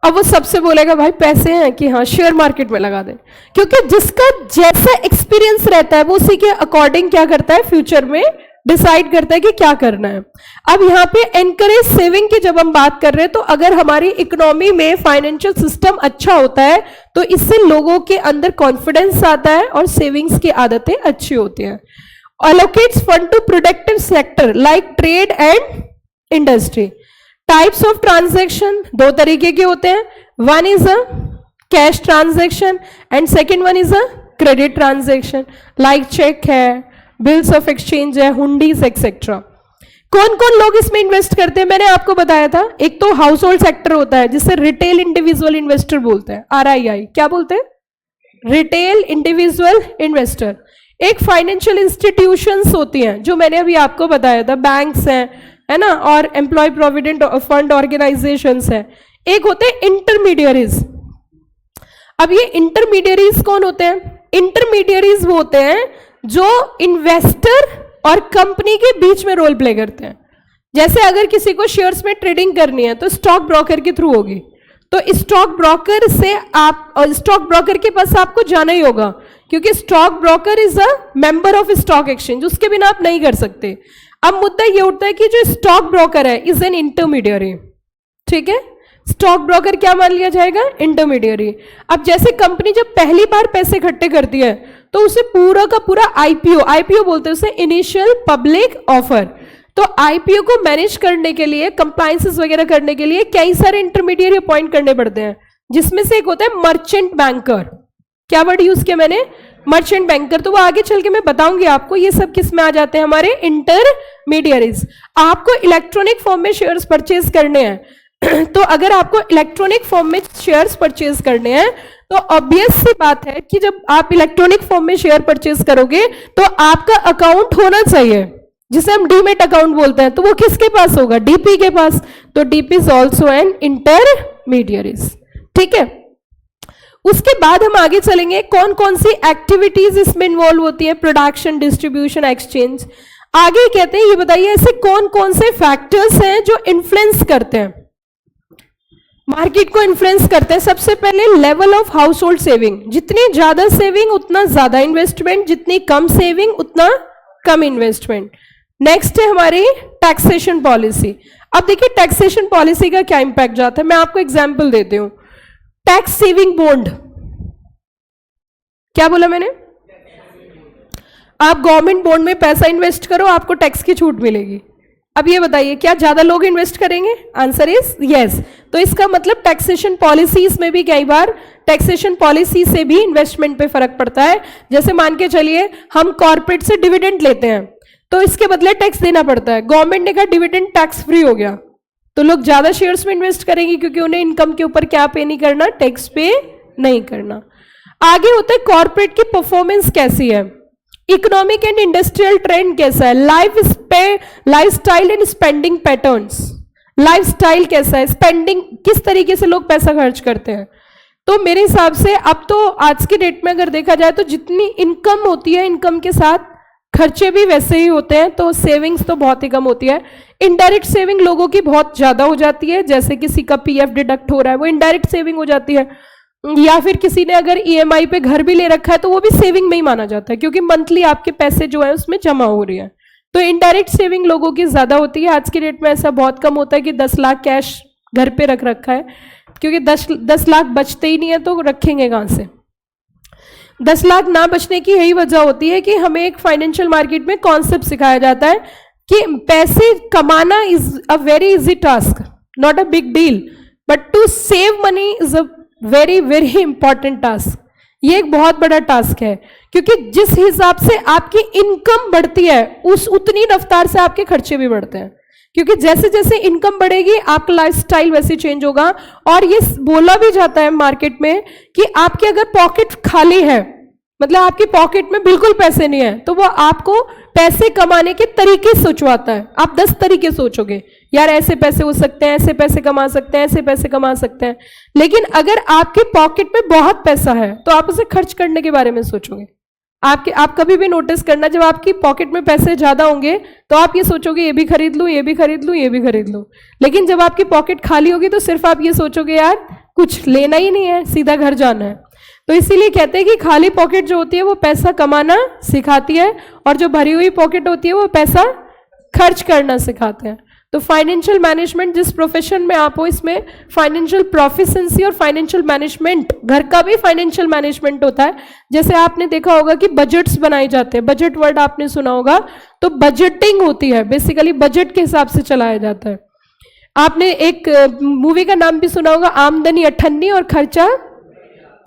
अब वो सबसे बोलेगा भाई पैसे हैं कि हाँ शेयर मार्केट में लगा दें, क्योंकि जिसका जैसा एक्सपीरियंस रहता है वो उसी के अकॉर्डिंग क्या करता है, फ्यूचर में डिसाइड करता है कि क्या करना है। अब यहाँ पे एनकरेज सेविंग की जब हम बात कर रहे हैं, तो अगर हमारी इकोनॉमी में फाइनेंशियल सिस्टम अच्छा होता है तो इससे लोगों के अंदर कॉन्फिडेंस आता है और सेविंग्स की आदतें अच्छी होती हैं। Allocates fund to productive sector like trade and industry. Types of transaction 2 तरीके के होते हैं, one is a cash transaction and second one is a credit transaction like check है, bills of exchange है, हुंडीज एक्सेट्रा। कौन कौन लोग इसमें इन्वेस्ट करते हैं मैंने आपको बताया था। एक तो हाउस होल्ड सेक्टर होता है जिसे रिटेल इंडिविजुअल इन्वेस्टर बोलते हैं, RII क्या बोलते हैं, रिटेल इंडिविजुअल इन्वेस्टर। एक फाइनेंशियल इंस्टीट्यूशंस होती हैं जो मैंने अभी आपको बताया था, बैंक्स हैं, है ना, और एम्प्लॉय प्रोविडेंट फंड ऑर्गेनाइजेशंस हैं। एक होते हैं इंटरमीडियरीज। अब ये इंटरमीडियरीज कौन होते हैं? इंटरमीडियरीज वो होते हैं जो इन्वेस्टर और कंपनी के बीच में रोल प्ले करते हैं। जैसे अगर किसी को शेयर्स में ट्रेडिंग करनी है तो स्टॉक ब्रोकर के थ्रू होगी, तो स्टॉक ब्रोकर से आप, स्टॉक ब्रोकर के पास आपको जाना ही होगा, क्योंकि stock broker is a member of stock exchange, उसके बिना आप नहीं कर सकते। अब मुद्दा ये उठता है कि जो स्टॉक ब्रोकर है इज एन इंटरमीडियरी, ठीक है, स्टॉक ब्रोकर क्या मान लिया जाएगा, इंटरमीडियरी। अब जैसे कंपनी जब पहली बार पैसे इकट्ठे करती है तो उसे पूरा का पूरा आईपीओ बोलते हैं, उसे इनिशियल पब्लिक ऑफर। तो आईपीओ को मैनेज करने के लिए, कंप्लायंसेस वगैरह करने के लिए कई सारे इंटरमीडियरी अपॉइंट करने पड़ते हैं, जिसमें से एक होता है मर्चेंट बैंकर। क्या वर्ड यूज किया मैंने, मर्चेंट बैंकर। तो वो आगे चल के मैं बताऊंगी आपको ये सब किस में आ जाते हैं, हमारे इंटरमीडियरीज। आपको इलेक्ट्रॉनिक फॉर्म में शेयर्स परचेज करने हैं तो अगर आपको इलेक्ट्रॉनिक फॉर्म में शेयर्स परचेज करने हैं तो ऑब्वियस सी बात है कि जब आप इलेक्ट्रॉनिक फॉर्म में शेयर परचेज करोगे तो आपका अकाउंट होना चाहिए, जिसे हम डीमेट अकाउंट बोलते हैं। तो वो किसके पास होगा, डीपी के पास। तो DP is also an intermediaries, ठीक है। उसके बाद हम आगे चलेंगे, कौन कौन सी एक्टिविटीज इसमें इन्वॉल्व होती है, प्रोडक्शन, डिस्ट्रीब्यूशन, एक्सचेंज। आगे कहते हैं ये बताइए ऐसे कौन कौन से फैक्टर्स हैं जो इन्फ्लुएंस करते हैं, मार्केट को इन्फ्लुएंस करते हैं। सबसे पहले level of house hold saving, जितनी ज्यादा सेविंग उतना ज्यादा इन्वेस्टमेंट, जितनी कम सेविंग उतना कम इन्वेस्टमेंट। नेक्स्ट है हमारी टैक्सेशन पॉलिसी। अब देखिए टैक्सेशन पॉलिसी का क्या इंपैक्ट जाता है, मैं आपको एग्जांपल देती हूं। टैक्स सेविंग बॉन्ड, क्या बोला मैंने, आप गवर्नमेंट बॉन्ड में पैसा इन्वेस्ट करो आपको टैक्स की छूट मिलेगी। अब ये बताइए क्या ज्यादा लोग इन्वेस्ट करेंगे, आंसर इज यस। तो इसका मतलब टैक्सेशन पॉलिसीज में भी कई बार टैक्सेशन पॉलिसी से भी इन्वेस्टमेंट पे फर्क पड़ता है। जैसे मान के चलिए हम कॉर्पोरेट से डिविडेंड लेते हैं तो इसके बदले टैक्स देना पड़ता है, गवर्नमेंट ने कहा डिविडेंड टैक्स फ्री हो गया तो लोग ज्यादा शेयर्स में इन्वेस्ट करेंगे क्योंकि उन्हें इनकम के ऊपर क्या पे नहीं करना, टैक्स पे नहीं करना। आगे होता है कॉर्पोरेट की परफॉर्मेंस कैसी है, इकोनॉमिक एंड इंडस्ट्रियल ट्रेंड कैसा है, lifestyle and spending patterns, lifestyle कैसा है, स्पेंडिंग किस तरीके से लोग पैसा खर्च करते हैं। तो मेरे हिसाब से अब तो आज की डेट में अगर देखा जाए तो जितनी इनकम होती है इनकम के साथ खर्चे भी वैसे ही होते हैं, तो सेविंग्स तो बहुत ही कम होती है। इनडायरेक्ट सेविंग लोगों की बहुत ज्यादा हो जाती है, जैसे किसी का पीएफ डिडक्ट हो रहा है वो इनडायरेक्ट सेविंग हो जाती है, या फिर किसी ने अगर ईएमआई पे घर भी ले रखा है तो वो भी सेविंग में ही माना जाता है क्योंकि मंथली आपके पैसे जो है उसमें जमा हो रही है। तो इनडायरेक्ट सेविंग लोगों की ज्यादा होती है। आज की डेट में ऐसा बहुत कम होता है कि 10 लाख कैश घर पे रख रखा है, क्योंकि 10 लाख बचते ही नहीं है तो रखेंगे कहां से। 10 लाख ना बचने की यही वजह होती है कि हमें एक फाइनेंशियल मार्केट में कॉन्सेप्ट सिखाया जाता है कि पैसे कमाना is a very easy task, not a big deal, but to save money is a very very important task. ये एक बहुत बड़ा टास्क है क्योंकि जिस हिसाब से आपकी इनकम बढ़ती है उस उतनी रफ्तार से आपके खर्चे भी बढ़ते हैं, क्योंकि जैसे जैसे इनकम बढ़ेगी आपका लाइफस्टाइल वैसे चेंज होगा। और ये बोला भी जाता है मार्केट में कि आपकी अगर पॉकेट खाली है मतलब आपकी पॉकेट में बिल्कुल पैसे नहीं है, तो वो आपको पैसे कमाने के तरीके सोचवाता है। आप 10 तरीके सोचोगे, यार ऐसे पैसे हो सकते हैं, ऐसे पैसे कमा सकते हैं, ऐसे पैसे कमा सकते हैं। लेकिन अगर आपके पॉकेट में बहुत पैसा है तो आप उसे खर्च करने के बारे में सोचोगे। आप कभी भी नोटिस करना, जब आपकी पॉकेट में पैसे ज्यादा होंगे तो आप ये सोचोगे ये भी खरीद लूं, ये भी खरीद लूं, ये भी खरीद लूं। लेकिन जब आपकी पॉकेट खाली होगी तो सिर्फ आप ये सोचोगे यार कुछ लेना ही नहीं है, सीधा घर जाना है। तो इसीलिए कहते हैं कि खाली पॉकेट जो होती है वो पैसा कमाना सिखाती है, और जो भरी हुई पॉकेट होती है वो पैसा खर्च करना सिखाते हैं। तो फाइनेंशियल मैनेजमेंट जिस प्रोफेशन में आप हो, इसमें फाइनेंशियल प्रोफिशिएंसी और फाइनेंशियल मैनेजमेंट, घर का भी फाइनेंशियल मैनेजमेंट होता है। जैसे आपने देखा होगा कि बजट्स बनाए जाते हैं, बजट वर्ड आपने सुना होगा, तो बजटिंग होती है, बेसिकली बजट के हिसाब से चलाया जाता है। आपने एक मूवी का नाम भी सुना होगा, आमदनी 98 और खर्चा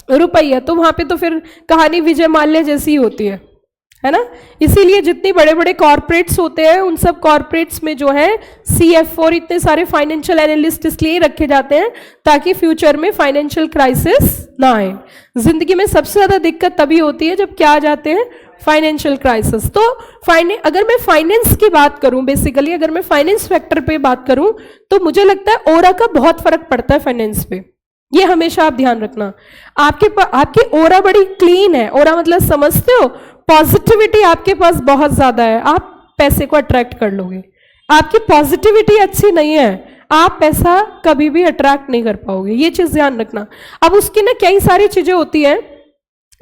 रुपया, तो वहां पे तो फिर कहानी विजय माल्या जैसी होती है ना। इसीलिए जितनी बड़े बड़े कॉर्पोरेट्स होते हैं उन सब कॉर्पोरेट्स में जो है CFO और इतने सारे फाइनेंशियल एनालिस्ट इसलिए रखे जाते हैं ताकि फ्यूचर में फाइनेंशियल क्राइसिस ना आए। जिंदगी में सबसे ज्यादा दिक्कत तभी होती है जब क्या आ जाते हैं, फाइनेंशियल क्राइसिस। तो अगर मैं फाइनेंस की बात करूं, बेसिकली अगर मैं फाइनेंस फैक्टर पे बात करूं, तो मुझे लगता है ओरा का बहुत फर्क पड़ता है फाइनेंस पे। ये हमेशा आप ध्यान रखना। आपकी ओरा बड़ी क्लीन है, ओरा मतलब समझते हो, पॉजिटिविटी आपके पास बहुत ज्यादा है, आप पैसे को अट्रैक्ट कर लोगे। आपकी पॉजिटिविटी अच्छी नहीं है, आप पैसा कभी भी अट्रैक्ट नहीं कर पाओगे, ये चीज ध्यान रखना। अब उसकी ना कई सारी चीजें होती हैं,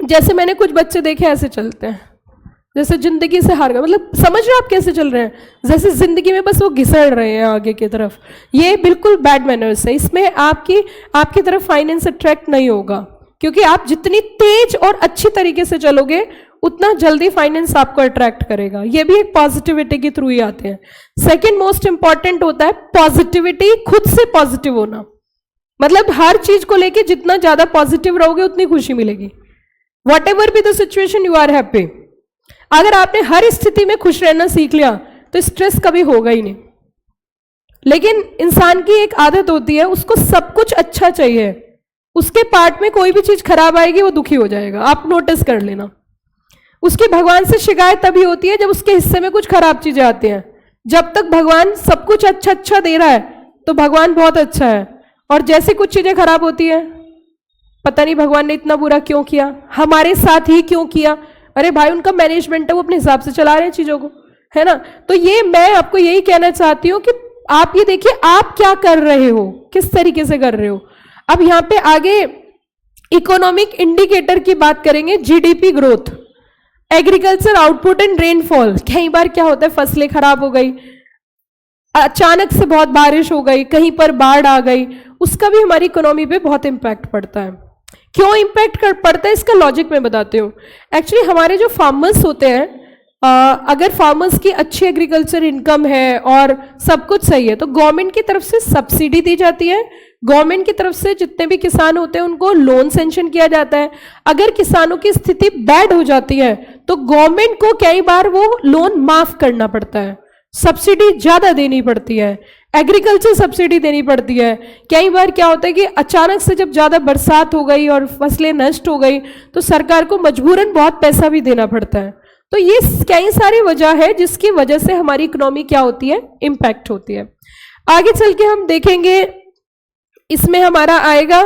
जैसे मैंने कुछ बच्चे देखे ऐसे चलते हैं जैसे जिंदगी से हार गए, मतलब समझ रहे हो आप कैसे चल रहे हैं, जैसे जिंदगी में बस वो घिसड़ रहे हैं आगे की तरफ। ये बिल्कुल बैड मैनर्स है, इसमें आपकी तरफ फाइनेंस अट्रैक्ट नहीं होगा, क्योंकि आप जितनी तेज और अच्छी तरीके से चलोगे उतना जल्दी फाइनेंस आपको अट्रैक्ट करेगा। ये भी एक पॉजिटिविटी के थ्रू ही आते हैं। सेकेंड मोस्ट इंपॉर्टेंट होता है पॉजिटिविटी, खुद से पॉजिटिव होना। मतलब हर चीज को लेके जितना ज्यादा पॉजिटिव रहोगे उतनी खुशी मिलेगी। Whatever be the situation you are happy. अगर आपने हर स्थिति में खुश रहना सीख लिया तो स्ट्रेस कभी होगा ही नहीं। लेकिन इंसान की एक आदत होती है, उसको सब कुछ अच्छा चाहिए, उसके पार्ट में कोई भी चीज खराब आएगी वो दुखी हो जाएगा, आप नोटिस कर लेना। उसकी भगवान से शिकायत तभी होती है जब उसके हिस्से में कुछ खराब चीजें आती हैं। जब तक भगवान सब कुछ अच्छा अच्छा दे रहा है तो भगवान बहुत अच्छा है, और जैसे कुछ चीजें खराब होती है, पता नहीं भगवान ने इतना बुरा क्यों किया, हमारे साथ ही क्यों किया। अरे भाई उनका मैनेजमेंट है, वो अपने हिसाब से चला रहे हैं चीजों को, है ना। तो ये मैं आपको यही कहना चाहती हूं कि आप ये देखिए आप क्या कर रहे हो, किस तरीके से कर रहे हो। अब यहां पे आगे इकोनॉमिक इंडिकेटर की बात करेंगे, GDP growth, agriculture output and rainfall. कई बार क्या होता है, फसलें खराब हो गई, अचानक से बहुत बारिश हो गई, कहीं पर बाढ़ आ गई, उसका भी हमारी इकोनॉमी पे बहुत इंपैक्ट पड़ता है। क्यों इंपैक्ट पड़ता है इसका लॉजिक मैं बताती हूँ। एक्चुअली हमारे जो फार्मर्स होते हैं, अगर फार्मर्स की अच्छी एग्रीकल्चर इनकम है और सब कुछ सही है तो गवर्नमेंट की तरफ से सब्सिडी दी जाती है, गवर्नमेंट की तरफ से जितने भी किसान होते हैं उनको लोन सेंक्शन किया जाता है। अगर किसानों की स्थिति बैड हो जाती है तो गवर्नमेंट को कई बार वो लोन माफ करना पड़ता है, सब्सिडी ज्यादा देनी पड़ती है, एग्रीकल्चर सब्सिडी देनी पड़ती है। कई बार क्या होता है कि अचानक से जब ज्यादा बरसात हो गई और फसलें नष्ट हो गई तो सरकार को मजबूरन बहुत पैसा भी देना पड़ता है। तो ये कई सारी वजह है जिसकी वजह से हमारी इकोनॉमी क्या होती है, इंपैक्ट होती है। आगे चल के हम देखेंगे, इसमें हमारा आएगा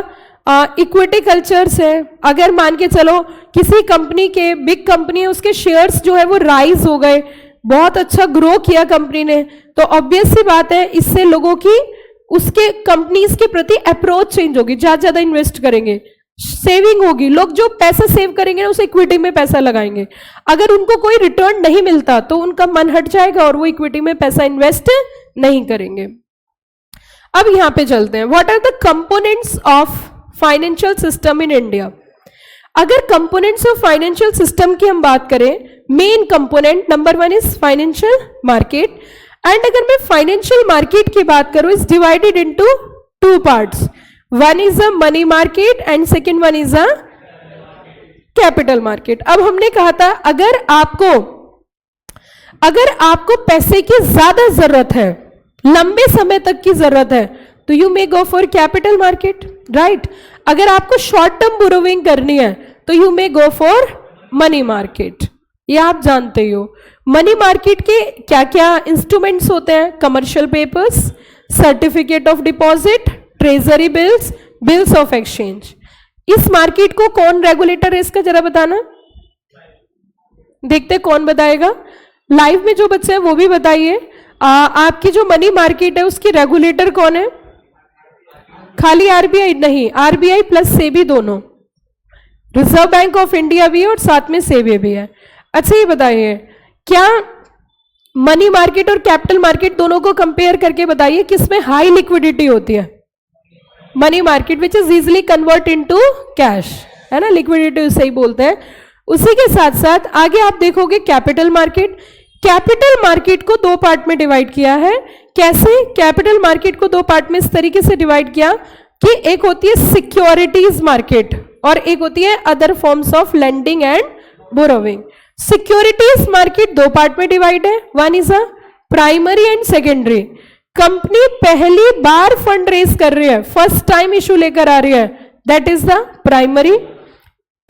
इक्विटी कल्चर्स है। अगर मान के चलो किसी कंपनी के, बिग कंपनी है, उसके शेयर्स जो है वो राइज हो गए, बहुत अच्छा ग्रो किया कंपनी ने, तो ऑब्वियस सी बात है इससे लोगों की उसके कंपनीज के प्रति अप्रोच चेंज होगी, ज्यादा इन्वेस्ट करेंगे, सेविंग होगी, लोग जो पैसा सेव करेंगे ना उसे इक्विटी में पैसा लगाएंगे। अगर उनको कोई रिटर्न नहीं मिलता तो उनका मन हट जाएगा और वो इक्विटी में पैसा इन्वेस्ट नहीं करेंगे। अब यहां पे चलते हैं, what are the components of financial system in India. अगर कंपोनेंट्स ऑफ फाइनेंशियल सिस्टम की हम बात करें, main component number 1 is financial market, and अगर मैं फाइनेंशियल मार्केट की बात करूं, is divided into 2 parts, one is a money market and second one is a capital market. अब हमने कहा था अगर आपको पैसे की ज्यादा जरूरत है, लंबे समय तक की जरूरत है, तो you may go for capital market, right. अगर आपको शॉर्ट टर्म बोरोविंग करनी है तो you may go for money market, ये आप जानते ही हो। मनी मार्केट के क्या क्या इंस्ट्रूमेंट्स होते हैं? Commercial papers, certificate of deposit, treasury bills, bills of exchange. इस मार्केट को कौन रेगुलेटर है इसका जरा बताना, देखते कौन बताएगा। लाइव में जो बच्चे हैं वो भी बताइए। आपकी जो मनी मार्केट है उसकी रेगुलेटर कौन है? खाली आरबीआई नहीं, आरबीआई प्लस सेबी दोनों, रिजर्व बैंक ऑफ इंडिया भी है और साथ में सेबी भी है। अच्छा ये बताइए, क्या मनी मार्केट और कैपिटल मार्केट दोनों को कंपेयर करके बताइए किसमें हाई लिक्विडिटी होती है? Money market which is easily convert into cash, है ना, लिक्विडिटी उसे ही बोलते हैं। उसी के साथ साथ आगे आप देखोगे कैपिटल मार्केट। कैपिटल मार्केट को दो पार्ट में डिवाइड किया है। कैसे? कैपिटल मार्केट को दो पार्ट में इस तरीके से डिवाइड किया कि एक होती है सिक्योरिटीज मार्केट और एक होती है other forms of lending and borrowing. Securities market दो पार्ट में डिवाइड है, one is a primary and secondary. Company पहली बार फंड रेज कर रही है, फर्स्ट टाइम इशू लेकर आ रही है, that is the primary.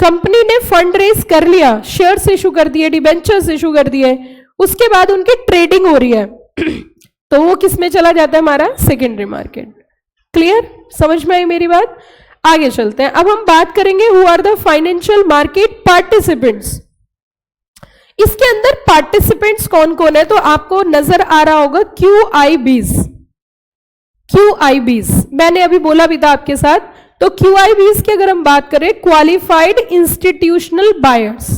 Company ने फंड रेज कर लिया, शेयर्स इशू कर दिए, डिबेंचर्स इशू कर दिए, उसके बाद उनकी ट्रेडिंग हो रही है तो वो किस में चला जाता है? हमारा सेकेंडरी मार्केट। क्लियर? समझ में आई मेरी बात? आगे चलते हैं। अब हम बात करेंगे who are the financial market participants. इसके अंदर पार्टिसिपेंट्स कौन कौन है? तो आपको नजर आ रहा होगा QIBs। QIBs मैंने अभी बोला भी था आपके साथ। तो QIBs की अगर हम बात करें, क्वालिफाइड इंस्टीट्यूशनल बायर्स।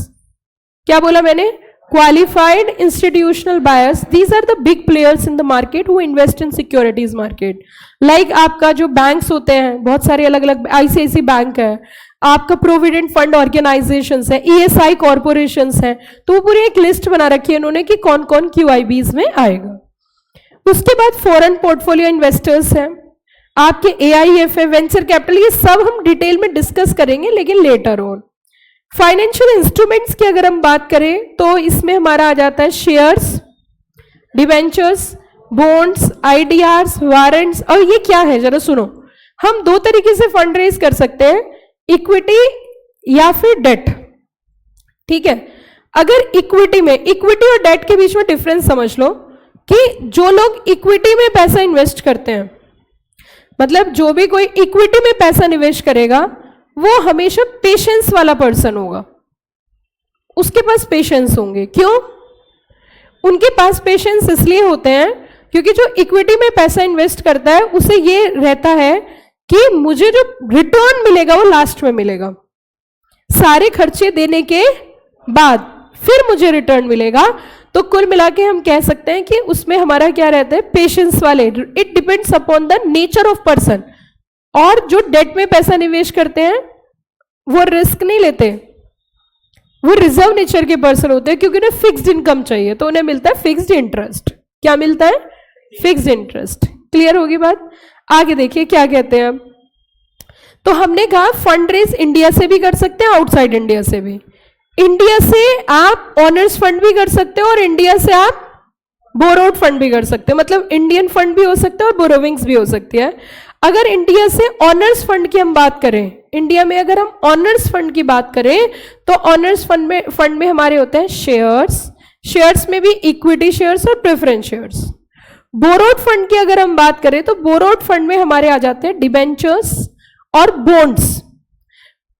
क्या बोला मैंने? Qualified institutional buyers. These are the big players in the market who invest in securities market. Like आपका जो बैंक्स होते हैं, बहुत सारे अलग अलग, ICICI बैंक है, आपका प्रोविडेंट फंड ऑर्गेनाइजेशंस है, ESI कॉर्पोरेशंस है, तो वो पूरी एक लिस्ट बना रखी है इन्होंने कि कौन कौन QIBs में आएगा। उसके बाद फॉरेन पोर्टफोलियो इन्वेस्टर्स हैं, आपके AIF है, वेंचर कैपिटल, ये सब हम डिटेल में डिस्कस करेंगे लेकिन लेटर ऑन। फाइनेंशियल इंस्ट्रूमेंट्स की अगर हम बात करें तो इसमें हमारा आ जाता है shares, debentures, bonds, IDRs, warrants. और ये क्या है जरा सुनो, हम दो तरीके से फंड रेज कर सकते हैं, इक्विटी या फिर डेट। ठीक है? अगर इक्विटी में, इक्विटी और डेट के बीच में डिफरेंस समझ लो कि जो लोग इक्विटी में पैसा इन्वेस्ट करते हैं, मतलब जो भी कोई इक्विटी में पैसा निवेश करेगा वो हमेशा पेशेंस वाला पर्सन होगा, उसके पास पेशेंस होंगे। क्यों उनके पास पेशेंस? इसलिए होते हैं क्योंकि जो इक्विटी में पैसा इन्वेस्ट करता है उसे ये रहता है कि मुझे जो रिटर्न मिलेगा वो लास्ट में मिलेगा, सारे खर्चे देने के बाद फिर मुझे रिटर्न मिलेगा। तो कुल मिला के हम कह सकते हैं कि उसमें हमारा क्या रहता है? पेशेंस वाले। It depends upon the nature of person. और जो डेट में पैसा निवेश करते हैं वो रिस्क नहीं लेते, वो रिजर्व नेचर के पर्सन होते हैं क्योंकि उन्हें फिक्स्ड इनकम चाहिए, तो उन्हें मिलता है फिक्स्ड इंटरेस्ट। क्या मिलता है? Fixed interest. क्लियर होगी बात? आगे देखिए क्या कहते हैं। तो हमने कहा फंड रेज इंडिया से भी कर सकते हैं, आउटसाइड इंडिया से भी। इंडिया से आप ऑनर्स फंड भी कर सकते हो और इंडिया से आप बोरोड फंड भी कर सकते हो, मतलब इंडियन फंड भी हो सकता है और बोरोविंग्स भी हो सकती है। अगर इंडिया से ऑनर्स फंड की हम बात करें, इंडिया में अगर हम ऑनर्स फंड की बात करें तो ऑनर्स फंड में हमारे होते हैं शेयर्स, शेयर्स में भी इक्विटी शेयर्स और प्रेफरेंस शेयर्स। बोरोड फंड की अगर हम बात करें तो बोरोड फंड में हमारे आ जाते हैं डिबेंचर्स और बॉन्ड्स।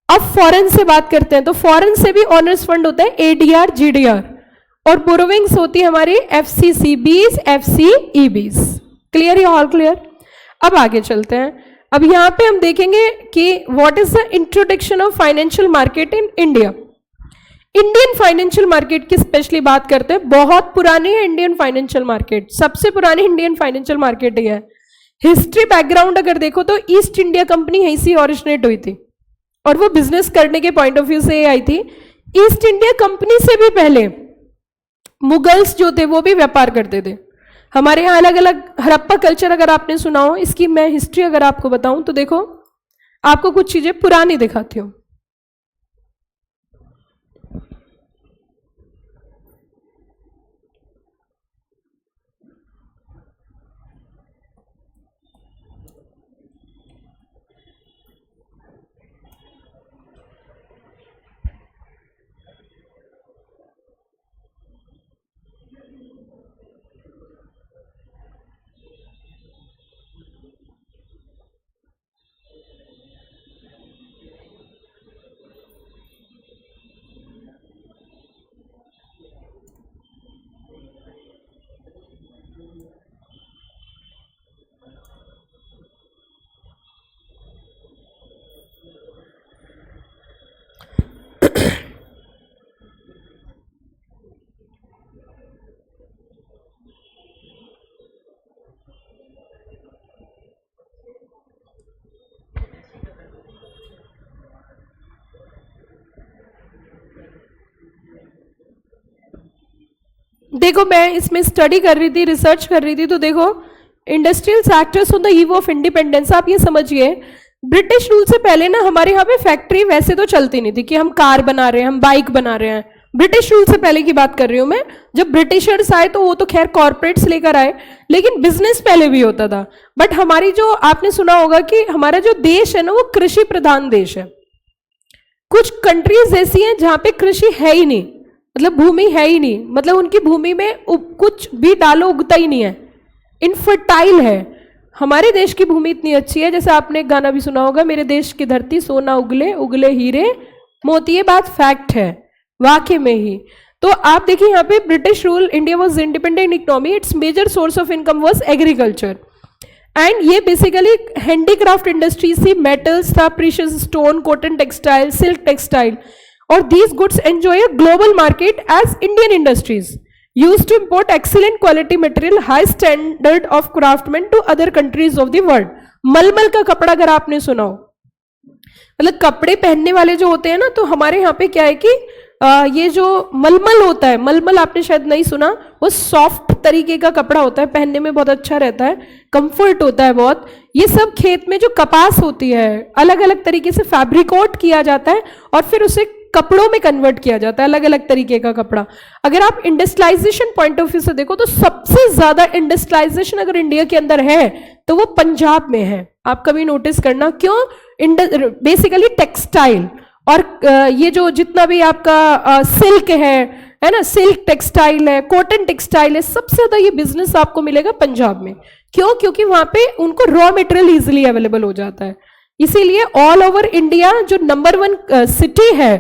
अब फॉरेन से बात करते हैं तो फॉरेन से भी ऑनर्स फंड होता है ADR, GDR, और बोरोविंग्स होती है हमारी FCCBs, FCEBs। क्लियर या ऑल क्लियर? अब आगे चलते हैं। अब यहां पे हम देखेंगे कि what is the introduction of financial market in India. Indian financial market की स्पेशली बात करते हैं, बहुत पुरानी है इंडियन फाइनेंशियल मार्केट, सबसे पुरानी इंडियन फाइनेंशियल मार्केट ही है। हिस्ट्री बैकग्राउंड अगर देखो तो ईस्ट इंडिया कंपनी यहीं से ऑरिजिनेट हुई थी और वो बिजनेस करने के पॉइंट ऑफ व्यू से आई थी। ईस्ट इंडिया कंपनी से भी पहले मुगल्स जो थे वो भी व्यापार करते थे। हमारे यहाँ अलग अलग हड़प्पा कल्चर अगर आपने सुना हो, इसकी मैं हिस्ट्री अगर आपको बताऊं तो देखो आपको कुछ चीजें पुरानी दिखाती हूं। देखो मैं इसमें स्टडी कर रही थी, रिसर्च कर रही थी, तो देखो industrial sectors on the eve of independence, आप ये समझिए ब्रिटिश रूल से पहले ना हमारे यहाँ पे फैक्ट्री वैसे तो चलती नहीं थी कि हम कार बना रहे हैं, हम बाइक बना रहे हैं। ब्रिटिश रूल से पहले की बात कर रही हूं मैं। जब ब्रिटिशर्स आए तो वो तो खैर कॉर्पोरेट्स लेकर आए, लेकिन बिजनेस पहले भी होता था। बट हमारी जो, आपने सुना होगा कि हमारा जो देश है ना वो कृषि प्रधान देश है। कुछ कंट्रीज ऐसी हैं जहां पे कृषि है ही नहीं, मतलब भूमि है ही नहीं, मतलब उनकी भूमि में कुछ भी डालो उगता ही नहीं है, इनफर्टाइल है। हमारे देश की भूमि इतनी अच्छी है, जैसे आपने एक गाना भी सुना होगा, मेरे देश की धरती सोना उगले उगले हीरे मोती। ये बात फैक्ट है वाकई में ही। तो आप देखिए यहाँ पे British rule, India was independent economy, it's major source of income was agriculture. And ये बेसिकली हैंडीक्राफ्ट इंडस्ट्रीज थी, मेटल्स था, precious stone, cotton textile, silk textile, और these goods enjoy a global market as Indian industries used to import excellent quality material, high standard of craftsmen to other countries of the world। मलमल का कपड़ा अगर आपने सुना हो, मतलब कपड़े पहनने वाले जो होते हैं ना, तो हमारे यहाँ पे क्या है कि ये जो मलमल होता है, मलमल आपने शायद नहीं सुना, वो सॉफ्ट तरीके का कपड़ा होता है, पहनने में बहुत अच्छा रहता है, कंफर्ट होता है बहुत। ये सब खेत में जो कपास होती है अलग अलग तरीके से फैब्रिकोट किया जाता है और फिर उसे कपड़ों में कन्वर्ट किया जाता है, अलग अलग तरीके का कपड़ा। अगर आप इंडस्ट्रियलाइजेशन पॉइंट ऑफ व्यू से देखो तो सबसे ज्यादा इंडस्ट्रियलाइजेशन अगर इंडिया के अंदर है तो वो पंजाब में है। आप कभी नोटिस करना, क्यों? बेसिकली टेक्सटाइल और ये जो जितना भी आपका सिल्क है ना, सिल्क टेक्सटाइल है, कॉटन टेक्सटाइल है, सबसे ज्यादा ये बिजनेस आपको मिलेगा पंजाब में। क्यों? क्योंकि वहां पे उनको रॉ मटेरियल इजिली अवेलेबल हो जाता है। इसीलिए ऑल ओवर इंडिया जो नंबर 1 सिटी है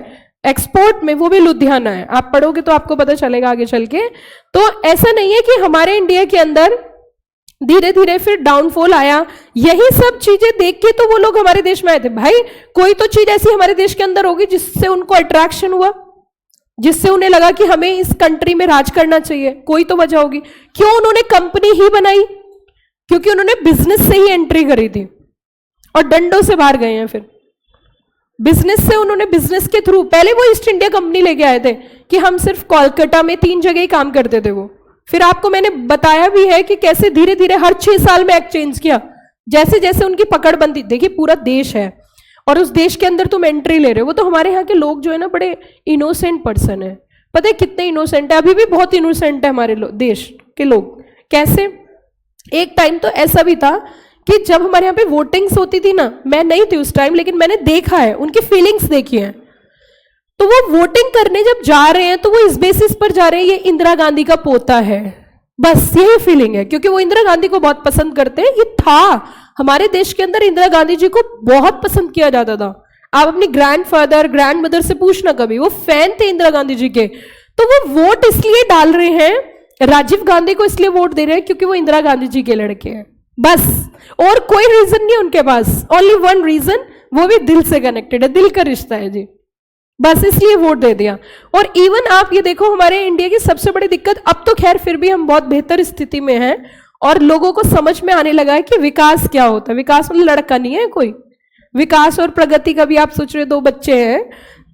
एक्सपोर्ट में, वो भी लुधियाना है। आप पढ़ोगे तो आपको पता चलेगा आगे चल के। तो ऐसा नहीं है कि हमारे इंडिया के अंदर धीरे धीरे फिर डाउनफॉल आया, यही सब चीजें देख के तो वो लोग हमारे देश में आए थे। भाई कोई तो चीज ऐसी हमारे देश के अंदर होगी जिससे उनको अट्रैक्शन हुआ, जिससे उन्हें लगा कि हमें इस कंट्री में राज करना चाहिए, कोई तो वजह होगी। क्यों उन्होंने कंपनी ही बनाई? क्योंकि उन्होंने बिजनेस से ही एंट्री करी थी और डंडों से बाहर गए हैं। फिर बिजनेस से, उन्होंने बिजनेस के थ्रू, पहले वो ईस्ट इंडिया कंपनी लेके आए थे कि हम सिर्फ कोलकाता में 3 जगह ही काम करते थे वो। फिर आपको मैंने बताया भी है कि कैसे धीरे धीरे हर 6 साल में एक्सचेंज किया, जैसे जैसे उनकी पकड़ बनती। देखिए पूरा देश है और उस देश के अंदर तुम एंट्री ले रहे हो। वो तो हमारे यहाँ के लोग जो है ना बड़े इनोसेंट पर्सन है, पता है कितने इनोसेंट है, अभी भी बहुत इनोसेंट है हमारे देश के लोग। कैसे? एक टाइम तो ऐसा भी था कि जब हमारे यहाँ पे वोटिंग्स होती थी ना, मैं नहीं थी उस टाइम लेकिन मैंने देखा है, उनकी फीलिंग्स देखी है। तो वो वोटिंग करने जब जा रहे हैं तो वो इस बेसिस पर जा रहे हैं ये इंदिरा गांधी का पोता है, बस यही फीलिंग है, क्योंकि वो इंदिरा गांधी को बहुत पसंद करते हैं। ये था हमारे देश के अंदर, इंदिरा गांधी जी को बहुत पसंद किया जाता था। आप अपनी ग्रैंडफादर ग्रैंड मदर से पूछना, कभी वो फैन थे इंदिरा गांधी जी के। तो वो वोट इसलिए डाल रहे हैं, राजीव गांधी को इसलिए वोट दे रहे हैं क्योंकि वो इंदिरा गांधी जी के लड़के हैं, बस। और कोई रीजन नहीं उनके पास, ओनली 1 रीजन, वो भी दिल से कनेक्टेड है, दिल का रिश्ता है जी, बस इसलिए वोट दे दिया। और इवन आप ये देखो, हमारे इंडिया की सबसे बड़ी दिक्कत, अब तो खैर फिर भी हम बहुत बेहतर स्थिति में हैं और लोगों को समझ में आने लगा है कि विकास क्या होता है। विकास मतलब लड़का नहीं है कोई, विकास और प्रगति का भी आप सोच रहे 2 बच्चे हैं,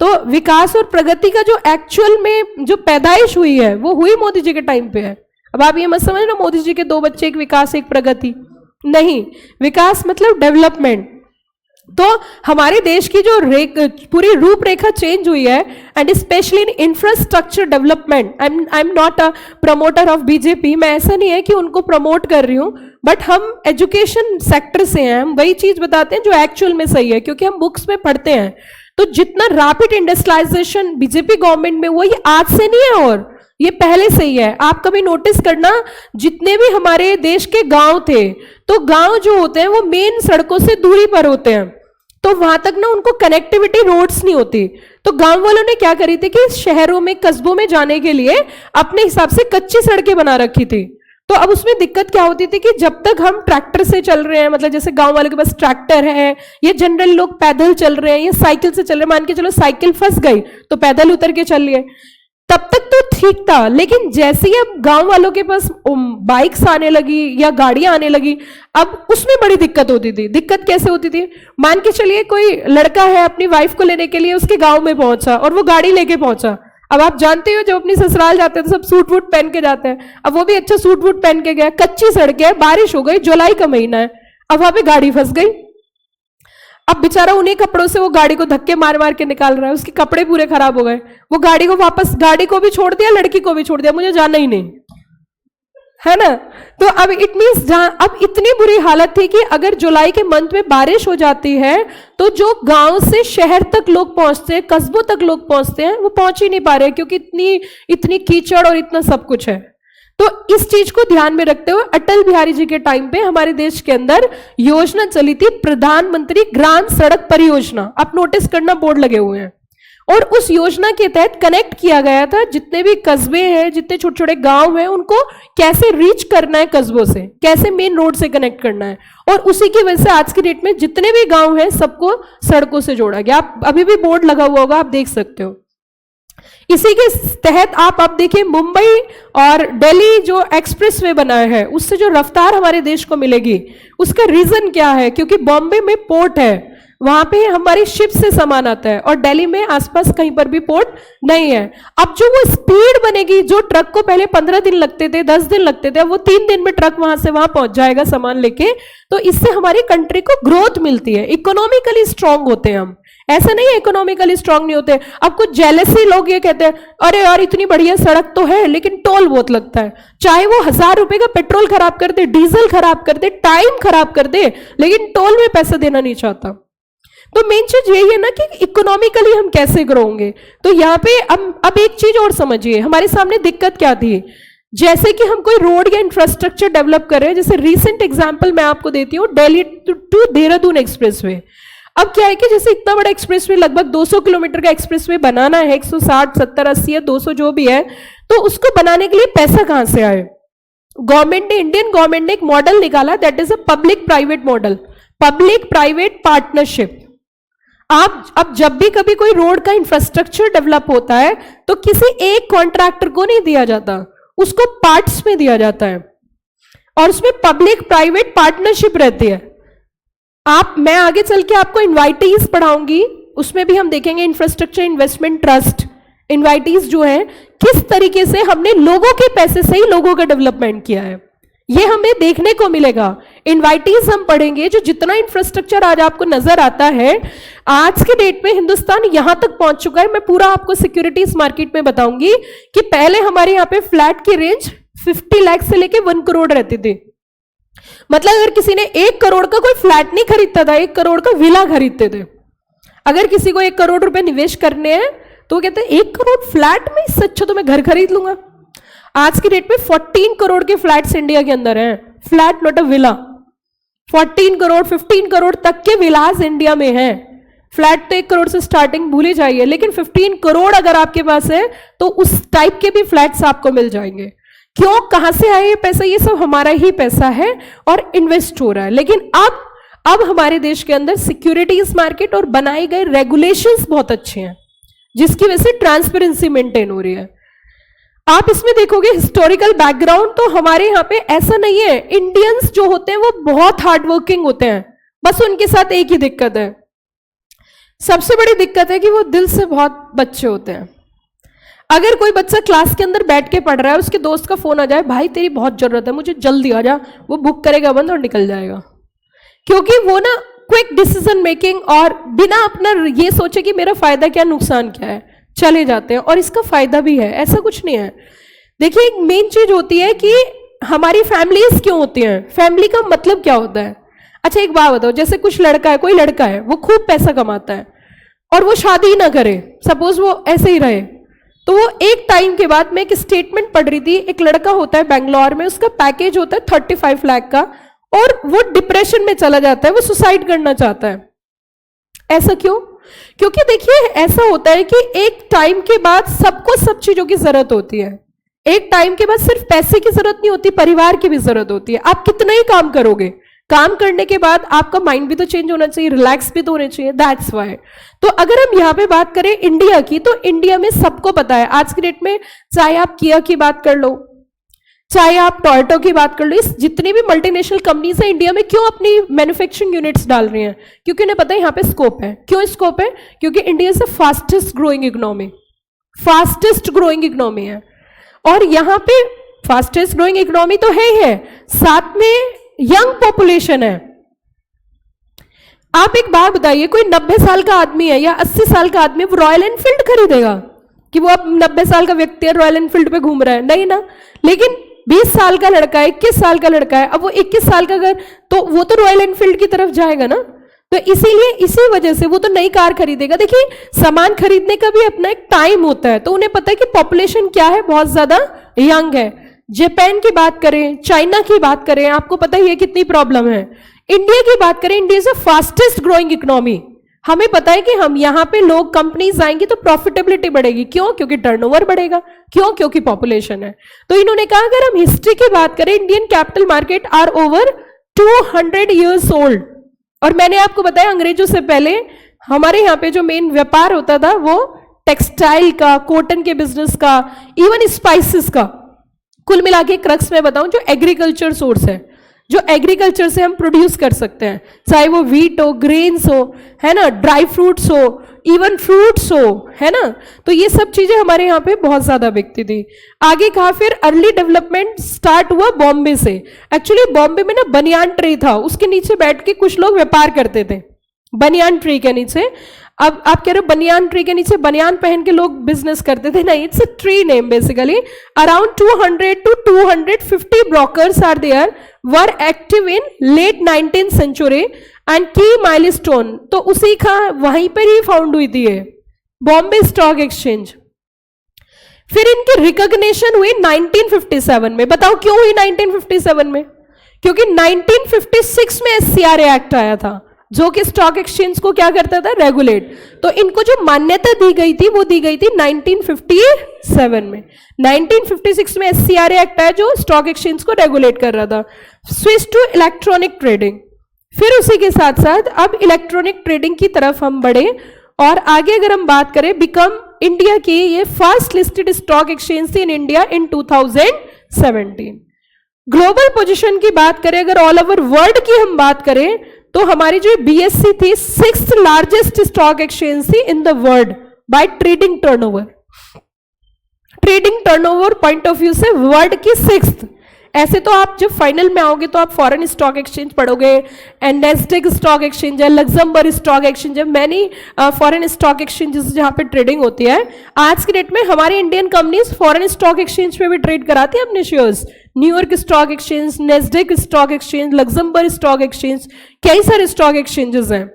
तो विकास और प्रगति का जो एक्चुअल में जो पैदाइश हुई है वो हुई मोदी जी के टाइम पे है। अब आप ये मत समझना मोदी जी के 2 बच्चे, एक विकास एक प्रगति, नहीं। विकास मतलब डेवलपमेंट। तो हमारे देश की जो पूरी रूपरेखा चेंज हुई है, and specially in infrastructure development. I am not a promoter of BJP, मैं ऐसा नहीं है कि उनको प्रमोट कर रही हूं, बट हम एजुकेशन सेक्टर से हैं, हम वही चीज बताते हैं जो एक्चुअल में सही है, क्योंकि हम बुक्स में पढ़ते हैं। तो जितना रैपिड इंडस्ट्रियलाइजेशन बीजेपी गवर्नमेंट में हुआ, ये आज से नहीं है और ये पहले से ही है। आप कभी नोटिस करना, जितने भी हमारे देश के गांव थे, तो गांव जो होते हैं वो मेन सड़कों से दूरी पर होते हैं, तो वहां तक ना उनको कनेक्टिविटी रोड्स नहीं होती। तो गांव वालों ने क्या करी थी कि शहरों में कस्बों में जाने के लिए अपने हिसाब से कच्ची सड़कें बना रखी थी। तो अब उसमें दिक्कत क्या होती थी कि जब तक हम ट्रैक्टर से चल रहे हैं, मतलब जैसे गांव वालों के पास ट्रैक्टर है, ये जनरल लोग पैदल चल रहे हैं, ये साइकिल से चल रहे हैं, मान के चलो साइकिल फंस गई तो पैदल उतर के चल लिए, तब तक तो ठीक था। लेकिन जैसे ही अब गांव वालों के पास बाइक्स आने लगी या गाड़ियां आने लगी, अब उसमें बड़ी दिक्कत होती थी। दिक्कत कैसे होती थी? मान के चलिए कोई लड़का है, अपनी वाइफ को लेने के लिए उसके गांव में पहुंचा और वो गाड़ी लेके पहुंचा। अब आप जानते हो जो अपनी ससुराल जाते हैं तो सब सूट वूट पहन के जाते हैं, अब वो भी अच्छा सूट वूट पहन के गया, कच्ची सड़कें है, बारिश हो गई, जुलाई का महीना है, अब वहां पे गाड़ी फंस गई। अब बेचारा उन्हीं कपड़ों से वो गाड़ी को धक्के मार मार के निकाल रहा है, उसके कपड़े पूरे खराब हो गए, वो गाड़ी को वापस, गाड़ी को भी छोड़ दिया, लड़की को भी छोड़ दिया, मुझे जाना ही नहीं, है ना। तो अब इट मीन्स अब इतनी बुरी हालत थी कि अगर जुलाई के मंथ में बारिश हो जाती है तो जो गांव से शहर तक लोग पहुंचते हैं, कस्बों तक लोग पहुंचते हैं, वो पहुंच ही नहीं पा रहे क्योंकि इतनी कीचड़ और इतना सब कुछ है। तो इस चीज को ध्यान में रखते हुए अटल बिहारी जी के टाइम पे हमारे देश के अंदर योजना चली थी, प्रधानमंत्री ग्राम सड़क परियोजना। आप नोटिस करना, बोर्ड लगे हुए हैं। और उस योजना के तहत कनेक्ट किया गया था जितने भी कस्बे हैं, जितने छोटे छोटे गांव हैं, उनको कैसे रीच करना है, कस्बों से कैसे मेन रोड से कनेक्ट करना है। और उसी की वजह से आज की डेट में जितने भी गांव हैं सबको सड़कों से जोड़ा गया। आप अभी भी बोर्ड लगा हुआ होगा, आप देख सकते हो। इसी के तहत आप अब देखिए, मुंबई और दिल्ली जो एक्सप्रेस वे बनाया है, उससे जो रफ्तार हमारे देश को मिलेगी, उसका रीजन क्या है? क्योंकि बॉम्बे में पोर्ट है, वहां पे हमारी शिप से सामान आता है, और दिल्ली में आसपास कहीं पर भी पोर्ट नहीं है। अब जो वो स्पीड बनेगी, जो ट्रक को पहले 15 दिन लगते थे, 10 दिन लगते थे, अब वो 3 दिन में ट्रक वहां से वहां पहुंच जाएगा सामान लेके। तो इससे हमारी कंट्री को ग्रोथ मिलती है, इकोनॉमिकली स्ट्रांग होते हैं हम। ऐसा नहीं है इकोनॉमिकली स्ट्रांग नहीं होते। अब कुछ जेलसी लोग ये कहते हैं, अरे यार इतनी बढ़िया सड़क तो है लेकिन टोल बहुत लगता है। चाहे वो 1000 रुपए का पेट्रोल खराब कर दे, डीजल खराब कर दे, टाइम खराब कर दे, लेकिन टोल में पैसा देना नहीं चाहता। तो मेन चीज यही है ना कि इकोनॉमिकली हम कैसे ग्रो होंगे। तो यहाँ पे अब एक चीज और समझिए, हमारे सामने दिक्कत क्या थी। जैसे कि हम कोई रोड या इंफ्रास्ट्रक्चर डेवलप कर रहे हैं, जैसे रीसेंट एग्जांपल मैं आपको देती हूँ, दिल्ली टू देहरादून एक्सप्रेसवे। अब क्या है कि जैसे इतना बड़ा एक्सप्रेसवे, लगभग 200 किलोमीटर का एक्सप्रेसवे बनाना है, 160, 70, 80 या 200 जो भी है, तो उसको बनाने के लिए पैसा कहां से आए? गवर्नमेंट ने, इंडियन गवर्नमेंट ने एक मॉडल निकाला, that is a public private model, public private partnership. आप अब जब भी कभी कोई रोड का इंफ्रास्ट्रक्चर डेवलप होता है तो किसी एक कॉन्ट्रैक्टर को नहीं दिया जाता, उसको पार्ट्स में दिया जाता है, और उसमें पब्लिक प्राइवेट पार्टनरशिप रहती है। मैं आगे चल के आपको इन्वाइटीज पढ़ाऊंगी, उसमें भी हम देखेंगे इंफ्रास्ट्रक्चर इन्वेस्टमेंट ट्रस्ट, इन्वाइटीज जो है किस तरीके से हमने लोगों के पैसे से ही लोगों का डेवलपमेंट किया है, ये हमें देखने को मिलेगा। इन्वाइटीज हम पढ़ेंगे, जो जितना इंफ्रास्ट्रक्चर आज आपको नजर आता है, आज के डेट में हिंदुस्तान यहां तक पहुंच चुका है। मैं पूरा आपको सिक्योरिटीज मार्केट में बताऊंगी कि पहले हमारे यहाँ पे फ्लैट की रेंज 50 लाख से लेके 1 करोड़ रहती थी। मतलब अगर किसी ने 1 करोड़ का कोई फ्लैट नहीं खरीदता था, 1 करोड़ का विला खरीदते थे। अगर किसी को 1 करोड़ रुपए निवेश करने हैं तो वो कहते हैं 1 करोड़ फ्लैट में, इससे अच्छा तो मैं घर खरीद लूंगा। आज की डेट में 14 करोड़ के फ्लैट्स इंडिया के अंदर हैं, flat not a villa. 14 crore 15 crore तक के विलास इंडिया में हैं। फ्लैट तो 1 करोड़ से स्टार्टिंग भूल ही जाइए, लेकिन 15 करोड़ अगर आपके पास है तो उस टाइप के भी फ्लैट्स आपको मिल जाएंगे। क्यों, कहां से आए ये पैसा? ये सब हमारा ही पैसा है और इन्वेस्ट हो रहा है। लेकिन अब हमारे देश के अंदर सिक्योरिटीज मार्केट और बनाए गए रेगुलेशंस बहुत अच्छे हैं, जिसकी वजह से ट्रांसपेरेंसी मेंटेन हो रही है। आप इसमें देखोगे हिस्टोरिकल बैकग्राउंड, तो हमारे यहाँ पे ऐसा नहीं है। इंडियंस जो होते हैं वो बहुत हार्डवर्किंग होते हैं, बस उनके साथ एक ही दिक्कत है, सबसे बड़ी दिक्कत है कि वो दिल से बहुत बच्चे होते हैं। अगर कोई बच्चा क्लास के अंदर बैठ के पढ़ रहा है, उसके दोस्त का फोन आ जाए, भाई तेरी बहुत जरूरत है, मुझे जल्दी आ जा, वो बुक करेगा बंद और निकल जाएगा। क्योंकि वो ना क्विक डिसीजन मेकिंग और बिना अपना ये सोचे कि मेरा फायदा क्या नुकसान क्या है, चले जाते हैं। और इसका फायदा भी है, ऐसा कुछ नहीं है। देखिए एक मेन चीज होती है कि हमारी फैमिलीज क्यों होती हैं, फैमिली का मतलब क्या होता है। अच्छा एक बात बताओ, जैसे कुछ लड़का है, कोई लड़का है, वो खूब पैसा कमाता है और वो शादी ना करे, सपोज वो ऐसे ही रहे, तो वो एक टाइम के बाद, मैं एक स्टेटमेंट पढ़ रही थी, एक लड़का होता है बेंगलोर में, उसका पैकेज होता है 35 लाख का, और वो डिप्रेशन में चला जाता है, वो सुसाइड करना चाहता है। ऐसा क्यों? क्योंकि देखिए ऐसा होता है कि एक टाइम के बाद सबको सब चीजों की जरूरत होती है। एक टाइम के बाद सिर्फ पैसे की जरूरत नहीं होती, परिवार की भी जरूरत होती है। आप कितना ही काम करोगे, काम करने के बाद आपका माइंड भी तो चेंज होना चाहिए, रिलैक्स भी तो होने चाहिए, दैट्स वाई। तो अगर हम यहाँ पे बात करें इंडिया की, तो इंडिया में सबको पता है आज की डेट में, चाहे आप किया की बात कर लो, चाहे आप टोयोटो की बात कर लो, इस जितनी भी मल्टीनेशनल कंपनीज है इंडिया में क्यों अपनी मैन्युफैक्चरिंग यूनिट्स डाल रही हैं? क्योंकि उन्हें पता है यहाँ पे स्कोप है। क्यों स्कोप है? क्योंकि India is the fastest growing economy, fastest growing economy है। और यहां पे फास्टेस्ट ग्रोइंग इकोनॉमी तो है ही है, साथ में यंग पॉपुलेशन है। आप एक बात बताइए, कोई 90 साल का आदमी है या 80 साल का आदमी, वो रॉयल एनफील्ड खरीदेगा कि वो अब 90 साल का व्यक्ति है रॉयल एनफील्ड पे घूम रहा है? नहीं ना। लेकिन 20 साल का लड़का है, 21 साल का लड़का है, अब वो 21 साल का अगर, तो वो तो रॉयल एनफील्ड की तरफ जाएगा ना। तो इसीलिए इसी वजह से वो तो नई कार खरीदेगा। देखिए, सामान खरीदने का भी अपना एक टाइम होता है, तो उन्हें पता है कि पॉपुलेशन क्या है, बहुत ज्यादा यंग है। जापान की बात करें, चाइना की बात करें, आपको पता ही है कितनी प्रॉब्लम है। इंडिया की बात करें, India is a fastest growing economy. हमें पता है कि हम यहां पे लोग, कंपनीज आएंगी तो प्रॉफिटेबिलिटी बढ़ेगी। क्यों? क्योंकि टर्नओवर बढ़ेगा। क्यों? क्योंकि पॉपुलेशन है। तो इन्होंने कहा अगर हम हिस्ट्री की बात करें, Indian capital market are over 200 years old. और मैंने आपको बताया अंग्रेजों से पहले हमारे यहाँ पे जो मेन व्यापार होता था वो टेक्सटाइल का, कॉटन के बिजनेस का, इवन स्पाइसेस का। कुल मिला के क्रक्स में बताऊं, जो एग्रीकल्चर सोर्स है, जो एग्रीकल्चर से हम प्रोड्यूस कर सकते हैं, चाहे वो व्हीट हो, ग्रेन्स हो, है ना, ड्राई फ्रूट्स हो, इवन फ्रूट्स हो, है ना। तो ये सब चीजें हमारे यहाँ पे बहुत ज्यादा बिकती थी। आगे कहा फिर अर्ली डेवलपमेंट स्टार्ट हुआ बॉम्बे से। एक्चुअली बॉम्बे में ना बनियान ट्री था, उसके नीचे बैठ के कुछ लोग व्यापार करते थे, बनियान ट्री के नीचे। अब आप कह रहे हो बनियान ट्री के नीचे बनियान पहन के लोग बिजनेस करते थे? नहीं, it's a tree name basically. Around 200 to 250 brokers are there were active in late 19th century and key milestone, तो उसी का वहीं पर ही फाउंड हुई थी ये बॉम्बे स्टॉक एक्सचेंज। फिर इनकी रिकॉग्निशन हुई 1957 में। बताओ क्यों हुई 1957 में? क्योंकि 1956 में SCRA एक्ट आया था जो कि स्टॉक एक्सचेंज को क्या करता था, रेगुलेट। तो इनको जो मान्यता दी गई थी वो दी गई थी 1957 में। 1956 में SCRA एक्ट आया जो स्टॉक एक्सचेंज को रेगुलेट कर रहा था। Switch to electronic trading. फिर उसी के साथ साथ अब इलेक्ट्रॉनिक ट्रेडिंग की तरफ हम बढ़े और आगे अगर हम बात करें, बिकम इंडिया की ये फर्स्ट लिस्टेड स्टॉक एक्सचेंज थी in India in 2017। Global position की बात करें, अगर ऑल ओवर वर्ल्ड की हम बात करें, तो हमारी जो BSE थी 6th लार्जेस्ट स्टॉक एक्सचेंज थी in the world by trading turnover. Trading turnover point of view से वर्ल्ड की 6th। ऐसे तो आप जब फाइनल में आओगे तो आप फॉरेन स्टॉक एक्सचेंज पढ़ोगे, एंड नेस्डेक स्टॉक एक्सचेंज है, लग्जमबर्ग स्टॉक एक्सचेंज है, मैनी फॉरेन स्टॉक एक्सचेंजेस जहां पे ट्रेडिंग होती है। आज के डेट में हमारी Indian companies foreign stock exchange पे भी ट्रेड कराती है अपने shares. New York stock exchange, Nasdaq stock exchange, Luxembourg stock exchange, कई सारे स्टॉक एक्सचेंजेस हैं।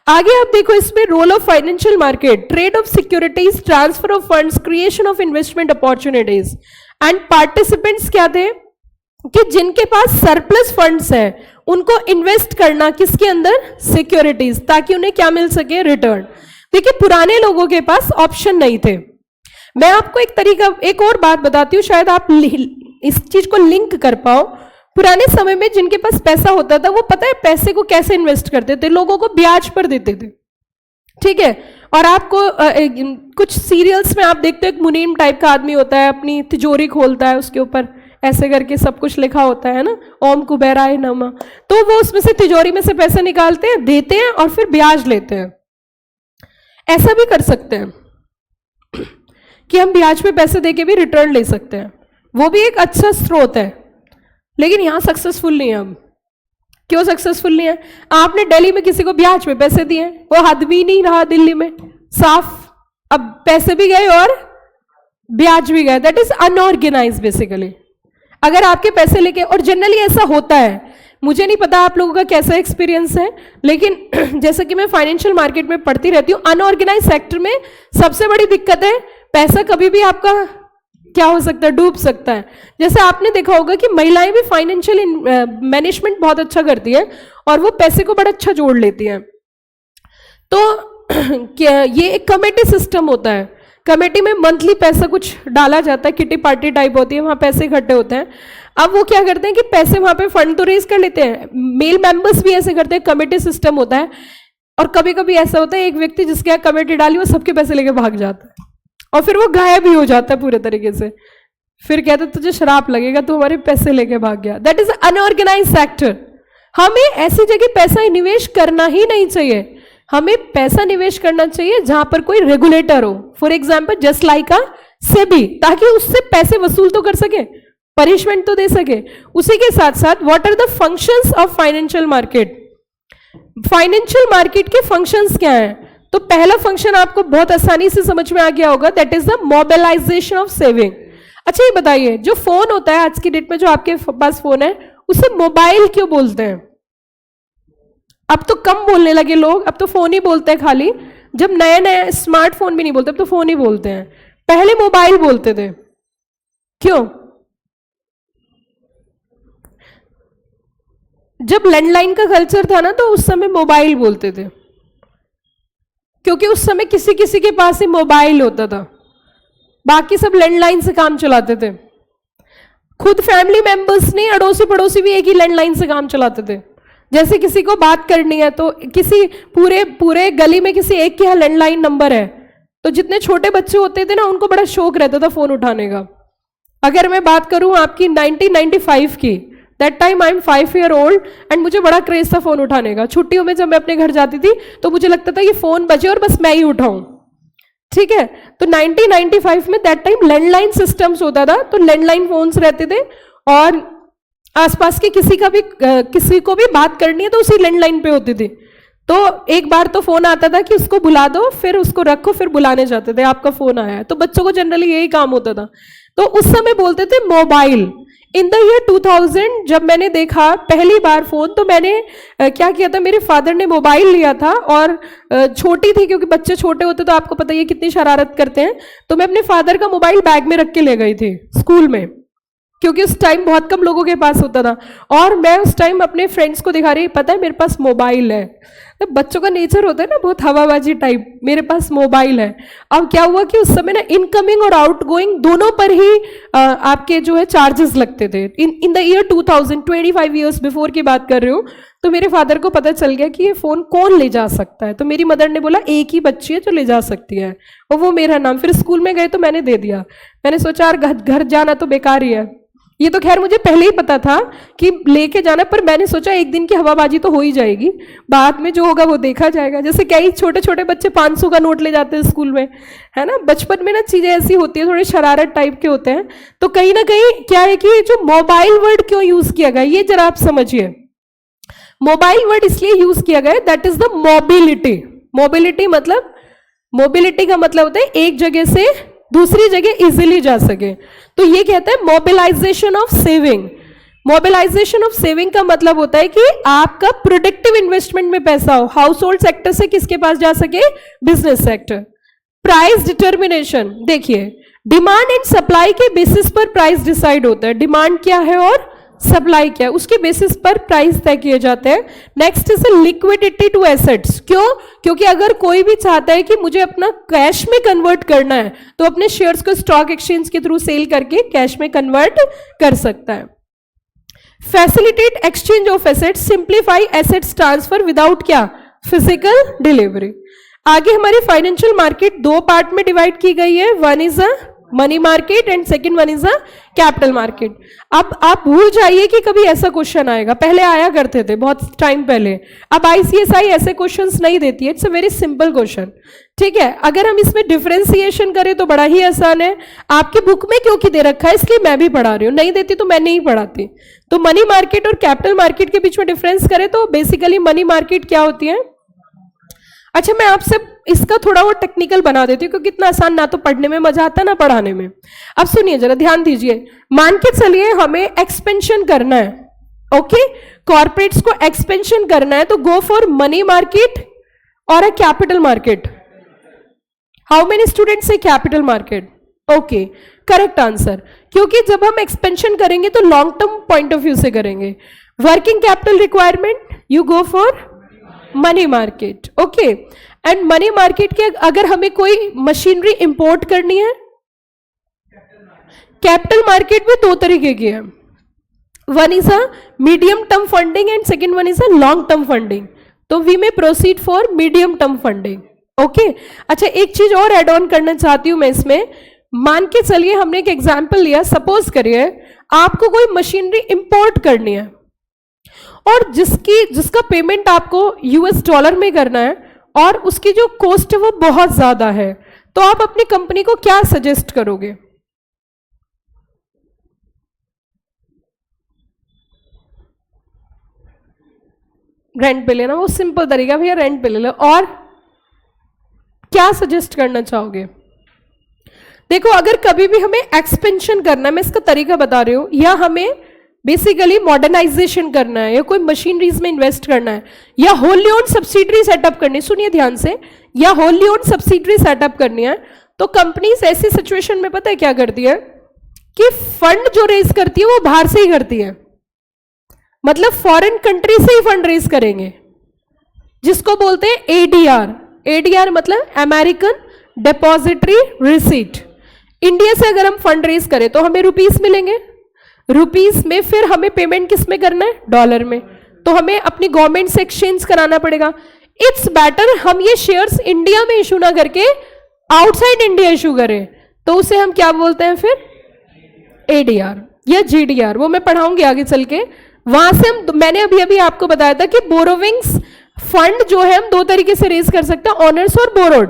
आगे आप देखो इसमें role of financial market, trade of securities, transfer of funds, creation of investment opportunities. And participants क्या थे कि जिनके पास सरप्लस फंड्स है उनको इन्वेस्ट करना किसके अंदर, सिक्योरिटीज, ताकि उन्हें क्या मिल सके, रिटर्न। देखिए पुराने लोगों के पास ऑप्शन नहीं थे। मैं आपको एक तरीका, एक और बात बताती हूँ, शायद आप इस चीज को लिंक कर पाओ। पुराने समय में जिनके पास पैसा होता था वो पता है पैसे को कैसे इन्वेस्ट करते थे, लोगों को ब्याज पर देते थे, ठीक है। और आपको कुछ सीरियल्स में आप देखते हो एक मुनीम टाइप का आदमी होता है, अपनी तिजोरी खोलता है, उसके ऊपर ऐसे करके सब कुछ लिखा होता है ना, ओम कुबेराय नमः। तो वो उसमें से तिजोरी में से पैसे निकालते हैं, देते हैं और फिर ब्याज लेते हैं। ऐसा भी कर सकते हैं कि हम ब्याज पे पैसे देके भी रिटर्न ले सकते हैं, वो भी एक अच्छा स्रोत है। लेकिन यहां सक्सेसफुल नहीं है हम। क्यों सक्सेसफुल नहीं है? आपने दिल्ली में किसी को ब्याज पे पैसे दिए, वो आदमी नहीं रहा दिल्ली में, साफ, अब पैसे भी गए और ब्याज भी गए। That is unorganise basically. अगर आपके पैसे लेके, और जनरली ऐसा होता है, मुझे नहीं पता आप लोगों का कैसा एक्सपीरियंस है, लेकिन जैसे कि मैं फाइनेंशियल मार्केट में पढ़ती रहती हूँ, अनऑर्गेनाइज सेक्टर में सबसे बड़ी दिक्कत है पैसा कभी भी आपका क्या हो सकता है, डूब सकता है। जैसे आपने देखा होगा कि महिलाएं भी फाइनेंशियल मैनेजमेंट बहुत अच्छा करती है और वो पैसे को बड़ा अच्छा जोड़ लेती है। तो ये एक कमेटी सिस्टम होता है, कमेटी में मंथली पैसा कुछ डाला जाता है, किटी पार्टी टाइप होती है, वहां पैसे इकट्ठे होते हैं। अब वो क्या करते हैं कि पैसे वहां पे फंड तो रेज कर लेते हैं, मेल मेंबर्स भी ऐसे करते हैं, कमेटी सिस्टम होता है। और कभी कभी ऐसा होता है एक व्यक्ति जिसके यहाँ कमेटी डाली वो सबके पैसे लेके भाग जाता है और फिर वो गायब भी हो जाता है पूरे तरीके से। फिर कहते तुझे शराब लगेगा, तू हमारे पैसे लेके भाग गया। That is unorganise sector. हमें ऐसी जगह पैसा निवेश करना ही नहीं चाहिए। हमें पैसा निवेश करना चाहिए जहां पर कोई रेगुलेटर हो, फॉर एग्जाम्पल जस्ट लाइक अ सेबी, ताकि उससे पैसे वसूल तो कर सके, पनिशमेंट तो दे सके। उसी के साथ साथ what are the functions of financial market, financial market के फंक्शंस क्या हैं? तो पहला फंक्शन आपको बहुत आसानी से समझ में आ गया होगा, that is the mobilisation of saving. अच्छा ये बताइए, जो फोन होता है आज की डेट में, जो आपके पास फोन है, उसे मोबाइल क्यों बोलते हैं? अब तो कम बोलने लगे लोग, अब तो फोन ही बोलते हैं खाली। जब नया नया स्मार्टफोन भी नहीं बोलते, अब तो फोन ही बोलते हैं। पहले मोबाइल बोलते थे, क्यों? जब लैंडलाइन का कल्चर था ना, तो उस समय मोबाइल बोलते थे, क्योंकि उस समय किसी किसी के पास ही मोबाइल होता था, बाकी सब लैंडलाइन से काम चलाते थे। खुद फैमिली मेंबर्स नहीं, अड़ोसी पड़ोसी भी एक ही लैंडलाइन से काम चलाते थे। जैसे किसी को बात करनी है तो किसी पूरे गली में किसी एक के यहाँ लैंडलाइन नंबर है, तो जितने छोटे बच्चे होते थे ना, उनको बड़ा शौक रहता था फोन उठाने का। अगर मैं बात करूं आपकी 1995 की, that time I am 5 year old and मुझे बड़ा क्रेज था फोन उठाने का। छुट्टियों में जब मैं अपने घर जाती थी तो मुझे लगता था ये फोन बजे और बस मैं ही उठाऊं, ठीक है। तो 1995 में दैट टाइम लैंडलाइन सिस्टम्स होता था, तो लैंडलाइन फोन्स रहते थे, और आसपास के किसी को भी बात करनी है तो उसी लैंडलाइन पे होती थी। तो एक बार तो फोन आता था कि उसको बुला दो, फिर उसको रखो, फिर बुलाने जाते थे आपका फोन आया है। तो बच्चों को जनरली यही काम होता था, तो उस समय बोलते थे मोबाइल। इन द ईयर 2000 जब मैंने देखा पहली बार फोन, तो मैंने क्या किया था, मेरे फादर ने मोबाइल लिया था, और छोटी थी, क्योंकि बच्चे छोटे होते तो आपको पता ही है कितनी शरारत करते हैं। तो मैं अपने फादर का मोबाइल बैग में रख के ले गई थी स्कूल में, क्योंकि उस टाइम बहुत कम लोगों के पास होता था, और मैं उस टाइम अपने फ्रेंड्स को दिखा रही, पता है मेरे पास मोबाइल है। तो बच्चों का नेचर होता है ना बहुत हवाबाजी टाइप, मेरे पास मोबाइल है। अब क्या हुआ कि उस समय ना इनकमिंग और आउटगोइंग दोनों पर ही आपके जो है चार्जेस लगते थे। In the year 2000, 25 years before की बात कर रही हूँ। तो मेरे फादर को पता चल गया कि ये फोन कौन ले जा सकता है, तो मेरी मदर ने बोला एक ही बच्ची है जो ले जा सकती है, और वो मेरा नाम। फिर स्कूल में गए तो मैंने दे दिया। मैंने सोचा यार घर जाना तो बेकार ही है, ये तो खैर मुझे पहले ही पता था कि लेके जाना, पर मैंने सोचा एक दिन की हवाबाजी तो हो ही जाएगी, बाद में जो होगा वो देखा जाएगा। जैसे कई छोटे छोटे बच्चे 500 का नोट ले जाते हैं स्कूल में, है ना। बचपन में ना चीजें ऐसी होती है, थोड़ी शरारत टाइप के होते हैं। तो कहीं ना कहीं क्या है कि जो मोबाइल वर्ड क्यों यूज किया गया, ये जरा आप समझिए। मोबाइल वर्ड इसलिए यूज किया गया, that is the mobility. Mobility मतलब, मोबिलिटी का मतलब होता है एक जगह से दूसरी जगह इजीली जा सके। तो ये कहता है mobilisation of saving. Mobilisation of saving का मतलब होता है कि आपका प्रोडक्टिव इन्वेस्टमेंट में पैसा हो, हाउस होल्ड सेक्टर से किसके पास जा सके, बिजनेस सेक्टर। प्राइस डिटर्मिनेशन, देखिए डिमांड एंड सप्लाई के बेसिस पर प्राइस डिसाइड होता है। डिमांड क्या है और सप्लाई क्या है, उसके बेसिस पर प्राइस तय किए जाते हैं। Next is liquidity to assets. क्यों? क्योंकि अगर कोई भी चाहता है कि मुझे अपना कैश में कन्वर्ट करना है, तो अपने शेयर्स को स्टॉक एक्सचेंज के थ्रू सेल करके कैश में कन्वर्ट कर सकता है। Facilitate exchange of assets, simplify assets transfer without क्या, फिजिकल डिलीवरी। आगे हमारी फाइनेंशियल मार्केट दो पार्ट में डिवाइड की गई है, one is a money market and second one is a capital market. अब आप भूल जाइए कि कभी ऐसा क्वेश्चन आएगा, पहले आया करते थे बहुत टाइम पहले। अब आईसीएसआई ऐसे क्वेश्चंस नहीं देती है, it's a very simple question, ठीक है। अगर हम इसमें डिफरेंशिएशन करें तो बड़ा ही आसान है। आपकी बुक में क्योंकि दे रखा है इसलिए मैं भी पढ़ा रही हूँ, नहीं देती तो मैं नहीं पढ़ाती। तो मनी मार्केट और कैपिटल मार्केट के बीच में डिफरेंस करें तो बेसिकली मनी मार्केट क्या होती है। अच्छा मैं आपसे इसका थोड़ा और टेक्निकल बना देती हूँ, क्योंकि इतना आसान ना तो पढ़ने में मजा आता ना पढ़ाने में। अब सुनिए जरा, ध्यान दीजिए। मान के चलिए हमें एक्सपेंशन करना है, ओके, कॉर्पोरेट्स को एक्सपेंशन करना है, तो गो फॉर मनी मार्केट और a capital market. How many students से capital market? Okay, correct answer. क्योंकि जब हम एक्सपेंशन करेंगे तो long term point of view से करेंगे। Working capital requirement, you go for money market, okay. And money market के अगर हमें कोई मशीनरी इंपोर्ट करनी है, कैपिटल मार्केट में दो तरीके की है, one is a medium term funding and second one is a long term funding. तो वी में proceed for medium term funding, okay. अच्छा एक चीज और एड ऑन करना चाहती हूं मैं इसमें। मान के चलिए हमने एक एग्जाम्पल लिया, सपोज करिए आपको कोई मशीनरी इंपोर्ट करनी है और जिसका पेमेंट आपको यूएस डॉलर में करना है, और उसकी जो कॉस्ट है वो बहुत ज्यादा है, तो आप अपनी कंपनी को क्या सजेस्ट करोगे? रेंट पे लेना, वो सिंपल तरीका भैया, रेंट पे ले लो। और क्या सजेस्ट करना चाहोगे? देखो, अगर कभी भी हमें एक्सपेंशन करना है, मैं इसका तरीका बता रही हूं, या हमें बेसिकली मॉडर्नाइजेशन करना है, या कोई मशीनरीज में इन्वेस्ट करना है, या होली ओन सब्सिडरी सेटअप करनी, सुनिए ध्यान से, या होली ओन सब्सिडरी सेटअप करनी है, तो कंपनीज ऐसी सिचुएशन में पता है क्या करती है कि फंड जो रेज करती है वो बाहर से ही करती है, मतलब फॉरेन कंट्री से ही फंड रेज करेंगे, जिसको बोलते हैं एडीआर। एडीआर मतलब अमेरिकन डिपॉजिटरी रिसीट। इंडिया से अगर हम फंड रेज करें तो हमें रुपीस मिलेंगे, रुपीस में फिर हमें पेमेंट किस में करना है? डॉलर में, तो हमें अपनी गवर्नमेंट से एक्सचेंज कराना पड़ेगा। इट्स बेटर हम ये शेयर्स इंडिया में इशू ना करके आउटसाइड इंडिया इशू करें, तो उसे हम क्या बोलते हैं फिर? एडीआर या जीडीआर, वो मैं पढ़ाऊंगी आगे चल के। वहां से हम, मैंने अभी अभी आपको बताया था कि बोरोविंग्स फंड जो है हम दो तरीके से रेज कर सकते हैं, ऑनर्स और बोरोड।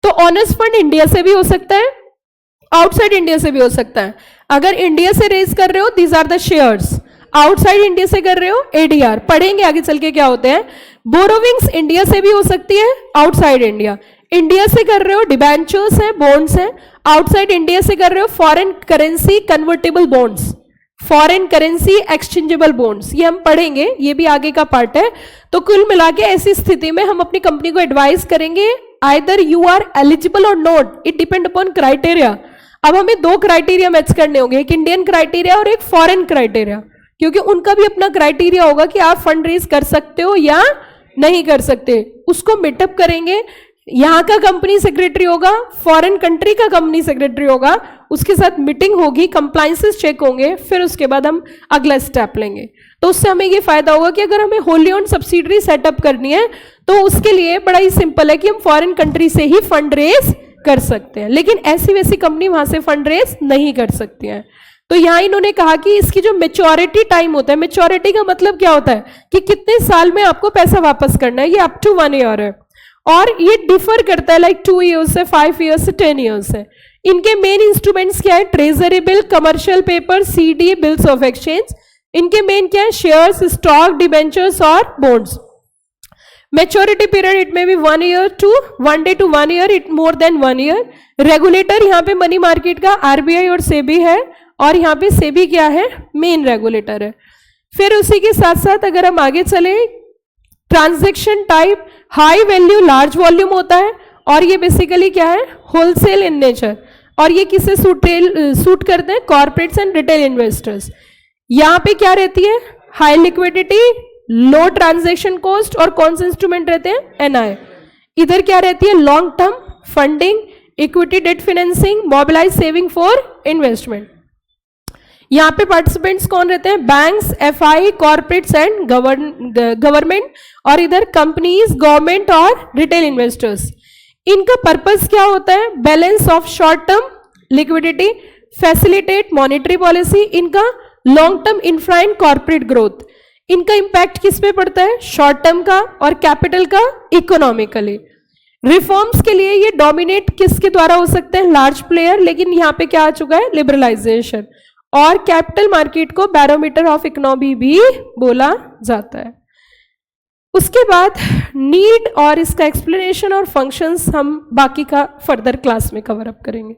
तो ऑनर्स फंड इंडिया से भी हो सकता है, आउटसाइड इंडिया से भी हो सकता है। अगर इंडिया से रेज कर रहे हो these are the shares, outside India से कर रहे हो एडीआर। पढ़ेंगे आगे चल के क्या होते हैं। बोरोविंग्स इंडिया से भी हो सकती है, आउटसाइड इंडिया। इंडिया से कर रहे हो डिबेंचर्स है, बॉन्ड्स है, आउटसाइड इंडिया से कर रहे हो foreign currency convertible bonds, foreign currency exchangeable bonds, ये हम पढ़ेंगे, ये भी आगे का पार्ट है। तो कुल मिला के ऐसी स्थिति में हम अपनी कंपनी को एडवाइस करेंगे आइदर यू आर एलिजिबल और not, it depend upon criteria. अब हमें दो क्राइटेरिया मैच करने होंगे, एक इंडियन क्राइटेरिया और एक फॉरेन क्राइटेरिया, क्योंकि उनका भी अपना क्राइटेरिया होगा कि आप फंड रेज कर सकते हो या नहीं कर सकते। उसको मीटअप करेंगे, यहाँ का कंपनी सेक्रेटरी होगा, फॉरेन कंट्री का कंपनी सेक्रेटरी होगा, उसके साथ मीटिंग होगी, कंप्लायंसेस चेक होंगे, फिर उसके बाद हम अगला स्टेप लेंगे। तो उससे हमें ये फायदा होगा कि अगर हमें होली ओन सब्सिडरी सेटअप करनी है तो उसके लिए बड़ा ही सिंपल है कि हम फॉरेन कंट्री से ही फंड रेज कर सकते हैं, लेकिन ऐसी वैसी कंपनी वहां से फंड रेज नहीं कर सकती है। तो यहाँ इन्होंने कहा कि इसकी जो मेच्योरिटी टाइम होता है, मेच्योरिटी का मतलब क्या होता है कि कितने साल में आपको पैसा वापस करना है, ये अप टू 1 ईयर है, और ये डिफर करता है, लाइक 2 ईयर्स से, 5 ईयर्स से, 10 ईयर्स है। इनके मेन इंस्ट्रूमेंट्स क्या है? Treasury bill, commercial paper, CD, bills of exchange. इनके मेन क्या है? शेयर्स, स्टॉक, डिबेंचर्स और बॉन्ड्स। मेच्योरिटी पीरियड इट में be 1 year to 1 day to 1 year, it more than 1 year. Regulator यहाँ पे मनी मार्केट का आरबीआई और सेबी है, और यहाँ पे सेबी क्या है? मेन रेगुलेटर है। फिर उसी के साथ साथ अगर हम आगे चले, transaction type high value large volume होता है, और ये बेसिकली क्या है? होलसेल इन नेचर, और ये किसे सूट करते हैं? Corporates and retail investors. यहाँ पे क्या रहती है? हाई लिक्विडिटी, लो ट्रांजैक्शन कॉस्ट, और कौन से इंस्ट्रूमेंट रहते हैं? एनआई। इधर क्या रहती है? Long term funding, equity debt financing, mobilise saving for investment. यहाँ पे पार्टिसिपेंट्स कौन रहते हैं? Banks, FI, corporates and government, और इधर कंपनीज, गवर्नमेंट और रिटेल इन्वेस्टर्स। इनका पर्पस क्या होता है? Balance of short term liquidity, facilitate monetary policy, इनका long term infra and corporate growth. इनका इंपैक्ट किस पे पड़ता है? शॉर्ट टर्म का और कैपिटल का इकोनॉमिकली। रिफॉर्म्स के लिए ये डोमिनेट किसके द्वारा हो सकते हैं? लार्ज प्लेयर, लेकिन यहाँ पे क्या आ चुका है? लिबरलाइजेशन। और कैपिटल मार्केट को बैरोमीटर ऑफ इकोनॉमी भी बोला जाता है। उसके बाद नीड और इसका एक्सप्लेनेशन और फंक्शंस हम बाकी का फर्दर क्लास में कवर अप करेंगे।